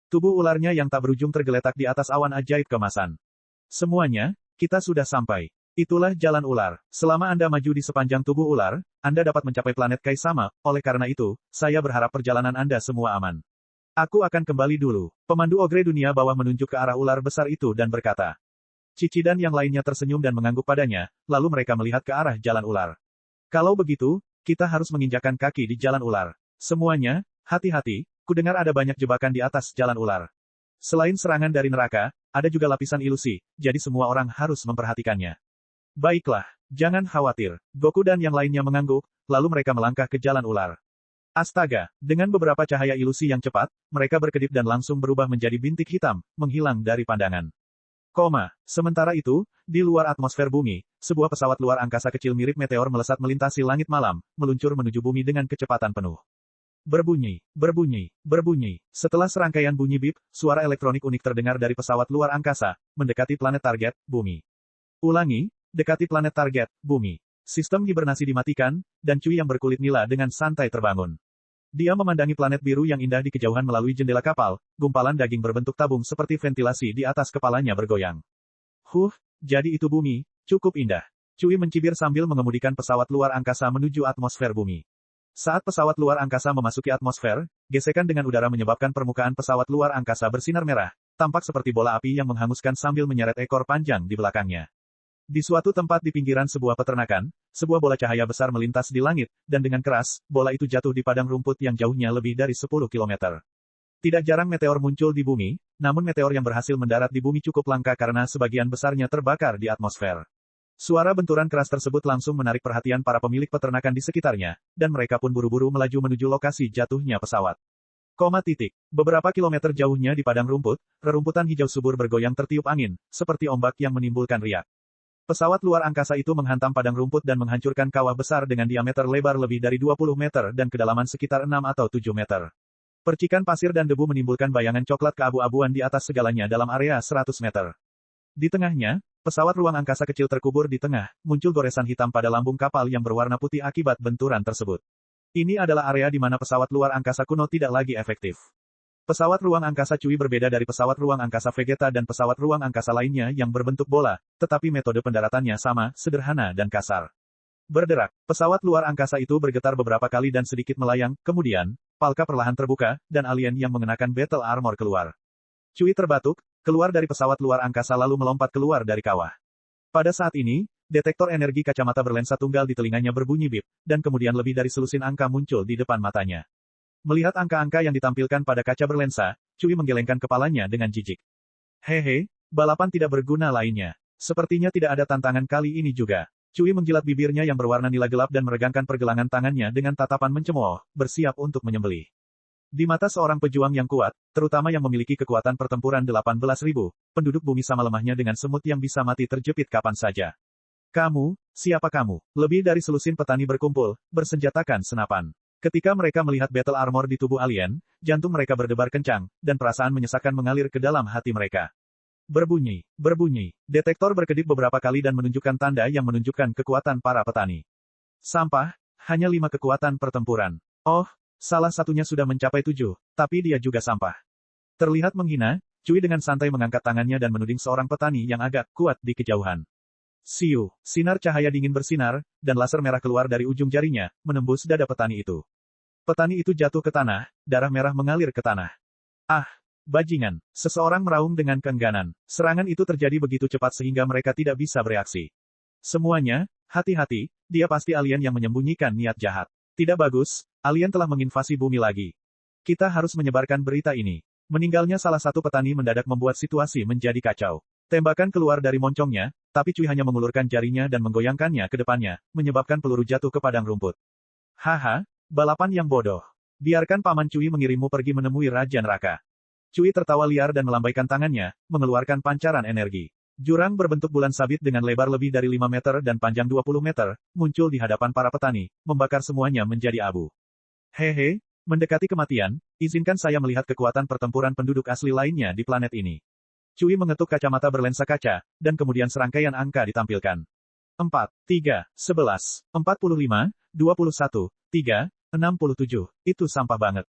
Tubuh ularnya yang tak berujung tergeletak di atas awan ajaib keemasan. Semuanya, kita sudah sampai. Itulah jalan ular. Selama Anda maju di sepanjang tubuh ular, Anda dapat mencapai planet Kai-sama, oleh karena itu, saya berharap perjalanan Anda semua aman. Aku akan kembali dulu. Pemandu ogre dunia bawah menunjuk ke arah ular besar itu dan berkata. Cici dan yang lainnya tersenyum dan mengangguk padanya, lalu mereka melihat ke arah jalan ular. Kalau begitu, kita harus menginjakan kaki di jalan ular. Semuanya, hati-hati, kudengar ada banyak jebakan di atas jalan ular. Selain serangan dari neraka, ada juga lapisan ilusi, jadi semua orang harus memperhatikannya. Baiklah, jangan khawatir. Goku dan yang lainnya mengangguk, lalu mereka melangkah ke jalan ular. Astaga, dengan beberapa cahaya ilusi yang cepat, mereka berkedip dan langsung berubah menjadi bintik hitam, menghilang dari pandangan. Sementara itu, di luar atmosfer bumi, sebuah pesawat luar angkasa kecil mirip meteor melesat melintasi langit malam, meluncur menuju bumi dengan kecepatan penuh. Berbunyi, berbunyi, berbunyi. Setelah serangkaian bunyi bip, suara elektronik unik terdengar dari pesawat luar angkasa, mendekati planet target, bumi. Ulangi, dekati planet target, bumi. Sistem hibernasi dimatikan, dan Cui yang berkulit nila dengan santai terbangun. Dia memandangi planet biru yang indah di kejauhan melalui jendela kapal, gumpalan daging berbentuk tabung seperti ventilasi di atas kepalanya bergoyang. Jadi itu bumi, cukup indah. Cui mencibir sambil mengemudikan pesawat luar angkasa menuju atmosfer bumi. Saat pesawat luar angkasa memasuki atmosfer, gesekan dengan udara menyebabkan permukaan pesawat luar angkasa bersinar merah, tampak seperti bola api yang menghanguskan sambil menyeret ekor panjang di belakangnya. Di suatu tempat di pinggiran sebuah peternakan, sebuah bola cahaya besar melintas di langit, dan dengan keras, bola itu jatuh di padang rumput yang jauhnya lebih dari 10 km. Tidak jarang meteor muncul di bumi, namun meteor yang berhasil mendarat di bumi cukup langka karena sebagian besarnya terbakar di atmosfer. Suara benturan keras tersebut langsung menarik perhatian para pemilik peternakan di sekitarnya, dan mereka pun buru-buru melaju menuju lokasi jatuhnya pesawat. Beberapa kilometer jauhnya di padang rumput, rerumputan hijau subur bergoyang tertiup angin, seperti ombak yang menimbulkan riak. Pesawat luar angkasa itu menghantam padang rumput dan menghancurkan kawah besar dengan diameter lebar lebih dari 20 meter dan kedalaman sekitar 6 atau 7 meter. Percikan pasir dan debu menimbulkan bayangan coklat keabu-abuan di atas segalanya dalam area 100 meter. Di tengahnya, pesawat ruang angkasa kecil terkubur di tengah, muncul goresan hitam pada lambung kapal yang berwarna putih akibat benturan tersebut. Ini adalah area di mana pesawat luar angkasa kuno tidak lagi efektif. Pesawat ruang angkasa Cui berbeda dari pesawat ruang angkasa Vegeta dan pesawat ruang angkasa lainnya yang berbentuk bola, tetapi metode pendaratannya sama, sederhana dan kasar. Berderak, pesawat luar angkasa itu bergetar beberapa kali dan sedikit melayang, kemudian, palka perlahan terbuka, dan alien yang mengenakan battle armor keluar. Cui terbatuk, keluar dari pesawat luar angkasa lalu melompat keluar dari kawah. Pada saat ini, Detektor energi kacamata berlensa tunggal di telinganya berbunyi bip, dan kemudian lebih dari selusin angka muncul di depan matanya. Melihat angka-angka yang ditampilkan pada kaca berlensa, Cui menggelengkan kepalanya dengan jijik. Hehe, balapan tidak berguna lainnya. Sepertinya tidak ada tantangan kali ini juga. Cui menjilat bibirnya yang berwarna nila gelap dan meregangkan pergelangan tangannya dengan tatapan mencemooh, bersiap untuk menyembelih. Di mata seorang pejuang yang kuat, terutama yang memiliki kekuatan pertempuran 18.000, penduduk bumi sama lemahnya dengan semut yang bisa mati terjepit kapan saja. Kamu, siapa kamu? Lebih dari selusin petani berkumpul, bersenjatakan senapan. Ketika mereka melihat battle armor di tubuh alien, jantung mereka berdebar kencang, dan perasaan menyesakan mengalir ke dalam hati mereka. Berbunyi, berbunyi. Detektor berkedip beberapa kali dan menunjukkan tanda yang menunjukkan kekuatan para petani. Sampah, hanya 5 kekuatan pertempuran. Oh, salah satunya sudah mencapai 7, tapi dia juga sampah. Terlihat menghina, Cui dengan santai mengangkat tangannya dan menuding seorang petani yang agak kuat di kejauhan. Siu, sinar cahaya dingin bersinar, dan laser merah keluar dari ujung jarinya, menembus dada petani itu. Petani itu jatuh ke tanah, darah merah mengalir ke tanah. Ah, bajingan, seseorang meraung dengan keengganan. Serangan itu terjadi begitu cepat sehingga mereka tidak bisa bereaksi. Semuanya, hati-hati, dia pasti alien yang menyembunyikan niat jahat. Tidak bagus, alien telah menginvasi bumi lagi. Kita harus menyebarkan berita ini. Meninggalnya salah satu petani mendadak membuat situasi menjadi kacau. Tembakan keluar dari moncongnya, tapi Cui hanya mengulurkan jarinya dan menggoyangkannya ke depannya, menyebabkan peluru jatuh ke padang rumput. Haha, balapan yang bodoh. Biarkan Paman Cui mengirimmu pergi menemui Raja Neraka. Cui tertawa liar dan melambaikan tangannya, mengeluarkan pancaran energi. Jurang berbentuk bulan sabit dengan lebar lebih dari 5 meter dan panjang 20 meter, muncul di hadapan para petani, membakar semuanya menjadi abu. Hehe, mendekati kematian, izinkan saya melihat kekuatan pertempuran penduduk asli lainnya di planet ini. Cui mengetuk kacamata berlensa kaca, dan kemudian serangkaian angka ditampilkan. 4, 3, 11, 45, 21, 3, 67, itu sampah banget.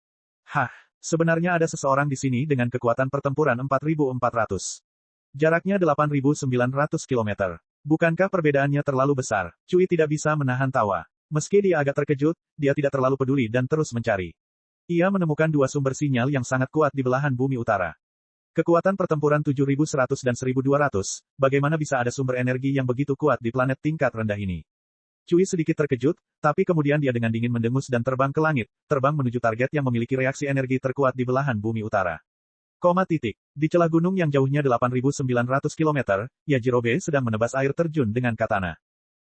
Hah, sebenarnya ada seseorang di sini dengan kekuatan pertempuran 4400. Jaraknya 8.900 km. Bukankah perbedaannya terlalu besar? Cui tidak bisa menahan tawa. Meski dia agak terkejut, dia tidak terlalu peduli dan terus mencari. Ia menemukan 2 sumber sinyal yang sangat kuat di belahan bumi utara. Kekuatan pertempuran 7.100 dan 1.200, bagaimana bisa ada sumber energi yang begitu kuat di planet tingkat rendah ini? Cui sedikit terkejut, tapi kemudian dia dengan dingin mendengus dan terbang ke langit, terbang menuju target yang memiliki reaksi energi terkuat di belahan bumi utara. Di celah gunung yang jauhnya 8.900 km, Yajirobe sedang menebas air terjun dengan katana.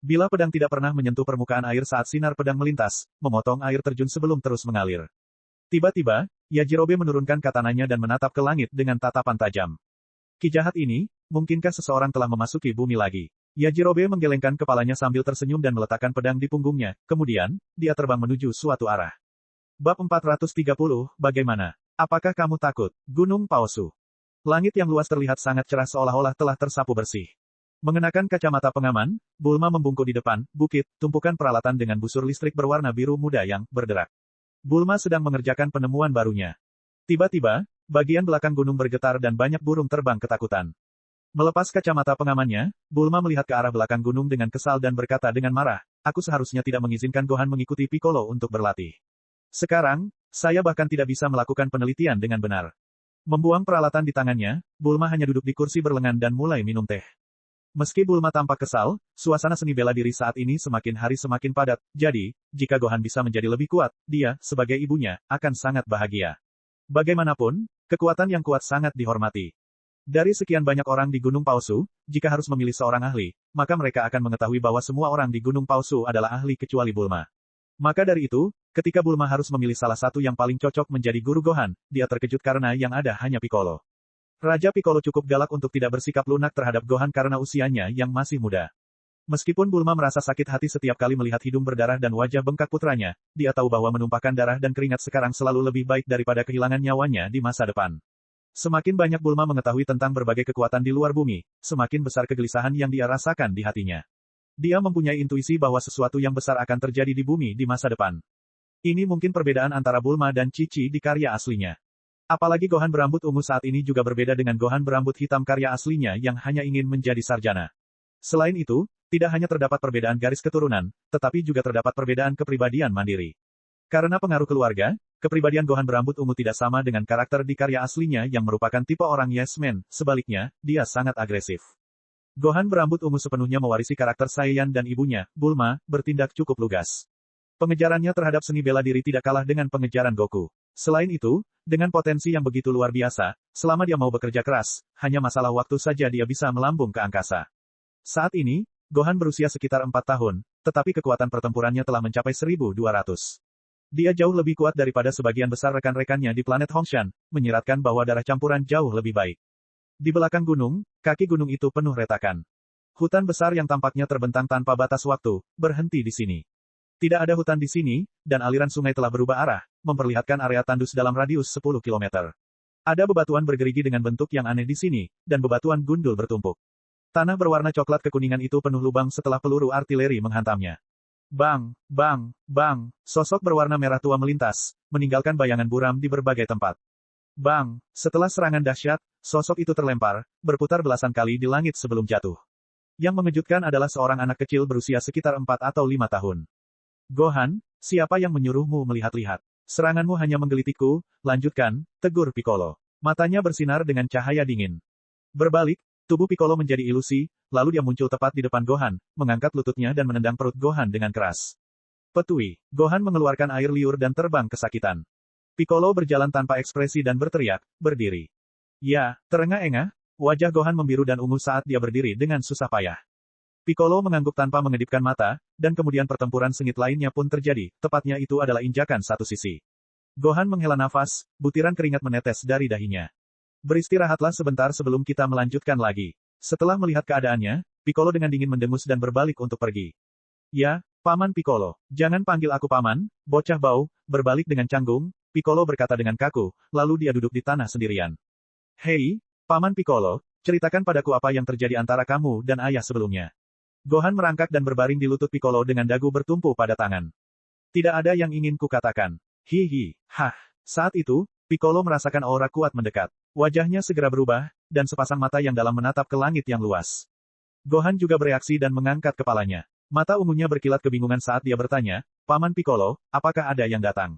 Bila pedang tidak pernah menyentuh permukaan air saat sinar pedang melintas, memotong air terjun sebelum terus mengalir. Tiba-tiba, Yajirobe menurunkan katananya dan menatap ke langit dengan tatapan tajam. Ki jahat ini, mungkinkah seseorang telah memasuki bumi lagi? Yajirobe menggelengkan kepalanya sambil tersenyum dan meletakkan pedang di punggungnya, kemudian, dia terbang menuju suatu arah. Bab 430, bagaimana? Apakah kamu takut? Gunung palsu. Langit yang luas terlihat sangat cerah seolah-olah telah tersapu bersih. Mengenakan kacamata pengaman, Bulma membungkuk di depan bukit, tumpukan peralatan dengan busur listrik berwarna biru muda yang berderak. Bulma sedang mengerjakan penemuan barunya. Tiba-tiba, bagian belakang gunung bergetar dan banyak burung terbang ketakutan. Melepas kacamata pengamannya, Bulma melihat ke arah belakang gunung dengan kesal dan berkata dengan marah, aku seharusnya tidak mengizinkan Gohan mengikuti Piccolo untuk berlatih. Sekarang, saya bahkan tidak bisa melakukan penelitian dengan benar. Membuang peralatan di tangannya, Bulma hanya duduk di kursi berlengan dan mulai minum teh. Meski Bulma tampak kesal, suasana seni bela diri saat ini semakin hari semakin padat, jadi, jika Gohan bisa menjadi lebih kuat, dia, sebagai ibunya, akan sangat bahagia. Bagaimanapun, kekuatan yang kuat sangat dihormati. Dari sekian banyak orang di Gunung Palsu, jika harus memilih seorang ahli, maka mereka akan mengetahui bahwa semua orang di Gunung Palsu adalah ahli kecuali Bulma. Maka dari itu, ketika Bulma harus memilih salah satu yang paling cocok menjadi guru Gohan, dia terkejut karena yang ada hanya Piccolo. Raja Piccolo cukup galak untuk tidak bersikap lunak terhadap Gohan karena usianya yang masih muda. Meskipun Bulma merasa sakit hati setiap kali melihat hidung berdarah dan wajah bengkak putranya, dia tahu bahwa menumpahkan darah dan keringat sekarang selalu lebih baik daripada kehilangan nyawanya di masa depan. Semakin banyak Bulma mengetahui tentang berbagai kekuatan di luar bumi, semakin besar kegelisahan yang dia rasakan di hatinya. Dia mempunyai intuisi bahwa sesuatu yang besar akan terjadi di bumi di masa depan. Ini mungkin perbedaan antara Bulma dan Cici di karya aslinya. Apalagi Gohan berambut ungu saat ini juga berbeda dengan Gohan berambut hitam karya aslinya yang hanya ingin menjadi sarjana. Selain itu, tidak hanya terdapat perbedaan garis keturunan, tetapi juga terdapat perbedaan kepribadian mandiri. Karena pengaruh keluarga, kepribadian Gohan berambut ungu tidak sama dengan karakter di karya aslinya yang merupakan tipe orang yes man, sebaliknya, dia sangat agresif. Gohan berambut ungu sepenuhnya mewarisi karakter Saiyan dan ibunya, Bulma, bertindak cukup lugas. Pengejarannya terhadap seni bela diri tidak kalah dengan pengejaran Goku. Selain itu, dengan potensi yang begitu luar biasa, selama dia mau bekerja keras, hanya masalah waktu saja dia bisa melambung ke angkasa. Saat ini, Gohan berusia sekitar 4 tahun, tetapi kekuatan pertempurannya telah mencapai 1200. Dia jauh lebih kuat daripada sebagian besar rekan-rekannya di planet Hongshan, menyiratkan bahwa darah campuran jauh lebih baik. Di belakang gunung, kaki gunung itu penuh retakan. Hutan besar yang tampaknya terbentang tanpa batas waktu, berhenti di sini. Tidak ada hutan di sini, dan aliran sungai telah berubah arah, memperlihatkan area tandus dalam radius 10 km. Ada bebatuan bergerigi dengan bentuk yang aneh di sini, dan bebatuan gundul bertumpuk. Tanah berwarna coklat kekuningan itu penuh lubang setelah peluru artileri menghantamnya. Bang, bang, bang, sosok berwarna merah tua melintas, meninggalkan bayangan buram di berbagai tempat. Bang, setelah serangan dahsyat, sosok itu terlempar, berputar belasan kali di langit sebelum jatuh. Yang mengejutkan adalah seorang anak kecil berusia sekitar 4 atau 5 tahun. Gohan, siapa yang menyuruhmu melihat-lihat? Seranganmu hanya menggelitikku, lanjutkan, tegur Piccolo. Matanya bersinar dengan cahaya dingin. Berbalik, tubuh Piccolo menjadi ilusi, lalu dia muncul tepat di depan Gohan, mengangkat lututnya dan menendang perut Gohan dengan keras. Petui, Gohan mengeluarkan air liur dan terbang kesakitan. Piccolo berjalan tanpa ekspresi dan berteriak, berdiri. Ya, terengah-engah, wajah Gohan membiru dan ungu saat dia berdiri dengan susah payah. Piccolo mengangguk tanpa mengedipkan mata, dan kemudian pertempuran sengit lainnya pun terjadi, tepatnya itu adalah injakan satu sisi. Gohan menghela nafas, butiran keringat menetes dari dahinya. Beristirahatlah sebentar sebelum kita melanjutkan lagi. Setelah melihat keadaannya, Piccolo dengan dingin mendengus dan berbalik untuk pergi. Ya, Paman Piccolo, jangan panggil aku Paman, bocah bau, berbalik dengan canggung, Piccolo berkata dengan kaku, lalu dia duduk di tanah sendirian. Hei, Paman Piccolo, ceritakan padaku apa yang terjadi antara kamu dan ayah sebelumnya. Gohan merangkak dan berbaring di lutut Piccolo dengan dagu bertumpu pada tangan. Tidak ada yang ingin kukatakan. Hihi, hah. Saat itu, Piccolo merasakan aura kuat mendekat. Wajahnya segera berubah, dan sepasang mata yang dalam menatap ke langit yang luas. Gohan juga bereaksi dan mengangkat kepalanya. Mata ungunya berkilat kebingungan saat dia bertanya, Paman Piccolo, apakah ada yang datang?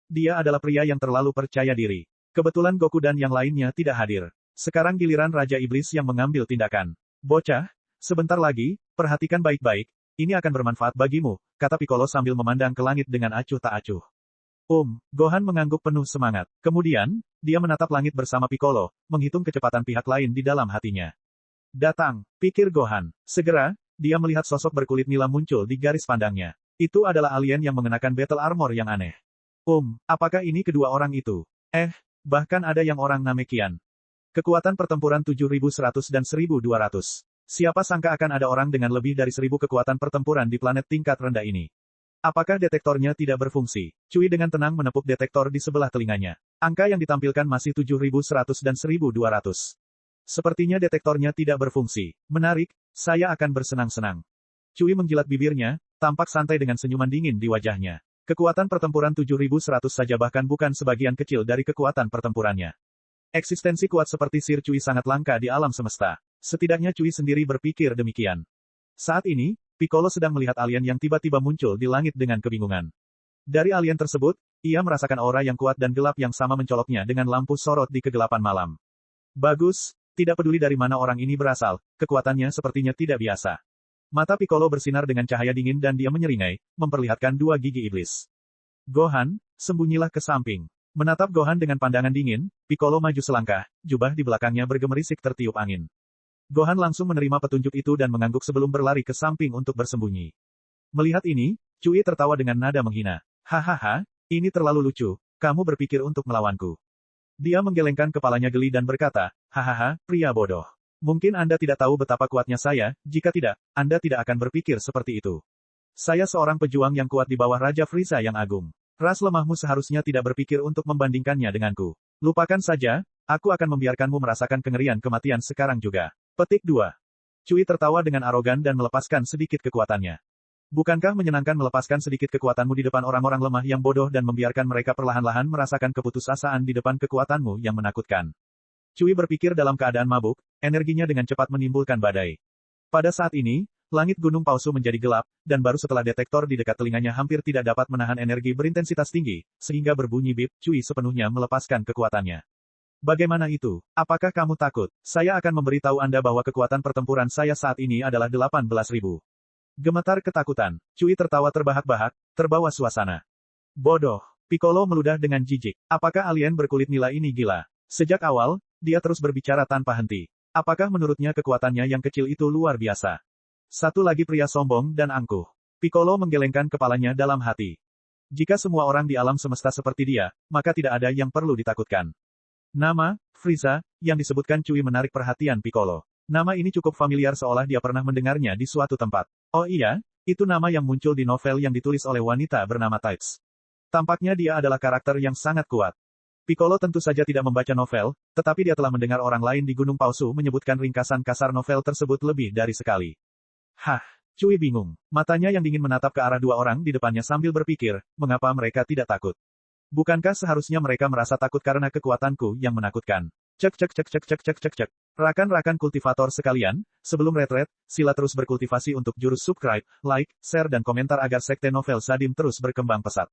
Dia adalah pria yang terlalu percaya diri. Kebetulan Goku dan yang lainnya tidak hadir. Sekarang giliran Raja Iblis yang mengambil tindakan. Bocah, sebentar lagi, perhatikan baik-baik, ini akan bermanfaat bagimu, kata Piccolo sambil memandang ke langit dengan acuh tak acuh. Gohan mengangguk penuh semangat. Kemudian, dia menatap langit bersama Piccolo, menghitung kecepatan pihak lain di dalam hatinya. Datang, pikir Gohan. Segera, dia melihat sosok berkulit nila muncul di garis pandangnya. Itu adalah alien yang mengenakan battle armor yang aneh. Apakah ini kedua orang itu? Bahkan ada yang orang Namekian. Kekuatan pertempuran 7100 dan 1200. Siapa sangka akan ada orang dengan lebih dari 1000 kekuatan pertempuran di planet tingkat rendah ini. Apakah detektornya tidak berfungsi? Cui dengan tenang menepuk detektor di sebelah telinganya. Angka yang ditampilkan masih 7100 dan 1200. Sepertinya detektornya tidak berfungsi. Menarik, saya akan bersenang-senang. Cui menjilat bibirnya, tampak santai dengan senyuman dingin di wajahnya. Kekuatan pertempuran 7100 saja bahkan bukan sebagian kecil dari kekuatan pertempurannya. Eksistensi kuat seperti Sir Cui sangat langka di alam semesta. Setidaknya Cui sendiri berpikir demikian. Saat ini, Piccolo sedang melihat alien yang tiba-tiba muncul di langit dengan kebingungan. Dari alien tersebut, ia merasakan aura yang kuat dan gelap yang sama mencoloknya dengan lampu sorot di kegelapan malam. Bagus, tidak peduli dari mana orang ini berasal, kekuatannya sepertinya tidak biasa. Mata Piccolo bersinar dengan cahaya dingin dan dia menyeringai, memperlihatkan 2 gigi iblis. Gohan, sembunyilah ke samping. Menatap Gohan dengan pandangan dingin, Piccolo maju selangkah, jubah di belakangnya bergemerisik tertiup angin. Gohan langsung menerima petunjuk itu dan mengangguk sebelum berlari ke samping untuk bersembunyi. Melihat ini, Cui tertawa dengan nada menghina. Hahaha, ini terlalu lucu, kamu berpikir untuk melawanku. Dia menggelengkan kepalanya geli dan berkata, hahaha, pria bodoh. Mungkin Anda tidak tahu betapa kuatnya saya, jika tidak, Anda tidak akan berpikir seperti itu. Saya seorang pejuang yang kuat di bawah Raja Frieza yang agung. Ras lemahmu seharusnya tidak berpikir untuk membandingkannya denganku. Lupakan saja, aku akan membiarkanmu merasakan kengerian kematian sekarang juga. Petik 2. Cui tertawa dengan arogan dan melepaskan sedikit kekuatannya. Bukankah menyenangkan melepaskan sedikit kekuatanmu di depan orang-orang lemah yang bodoh dan membiarkan mereka perlahan-lahan merasakan keputusasaan di depan kekuatanmu yang menakutkan? Cui berpikir dalam keadaan mabuk, energinya dengan cepat menimbulkan badai. Pada saat ini, langit gunung palsu menjadi gelap, dan baru setelah detektor di dekat telinganya hampir tidak dapat menahan energi berintensitas tinggi, sehingga berbunyi bip, Cui sepenuhnya melepaskan kekuatannya. Bagaimana itu? Apakah kamu takut? Saya akan memberitahu Anda bahwa kekuatan pertempuran saya saat ini adalah 18.000. Gemetar ketakutan. Cui tertawa terbahak-bahak, terbawa suasana. Bodoh. Piccolo meludah dengan jijik. Apakah alien berkulit nila ini gila? Sejak awal, dia terus berbicara tanpa henti. Apakah menurutnya kekuatannya yang kecil itu luar biasa? Satu lagi pria sombong dan angkuh. Piccolo menggelengkan kepalanya dalam hati. Jika semua orang di alam semesta seperti dia, maka tidak ada yang perlu ditakutkan. Nama, Frieza, yang disebutkan Cui menarik perhatian Piccolo. Nama ini cukup familiar seolah dia pernah mendengarnya di suatu tempat. Oh iya, itu nama yang muncul di novel yang ditulis oleh wanita bernama Tides. Tampaknya dia adalah karakter yang sangat kuat. Piccolo tentu saja tidak membaca novel, tetapi dia telah mendengar orang lain di Gunung Palsu menyebutkan ringkasan kasar novel tersebut lebih dari sekali. Hah, Cui bingung. Matanya yang dingin menatap ke arah dua orang di depannya sambil berpikir, mengapa mereka tidak takut? Bukankah seharusnya mereka merasa takut karena kekuatanku yang menakutkan? Cek cek cek cek cek cek cek cek. Rakan-rakan kultivator sekalian, sebelum retret, sila terus berkultivasi untuk jurus subscribe, like, share dan komentar agar sekte novel Sadim terus berkembang pesat.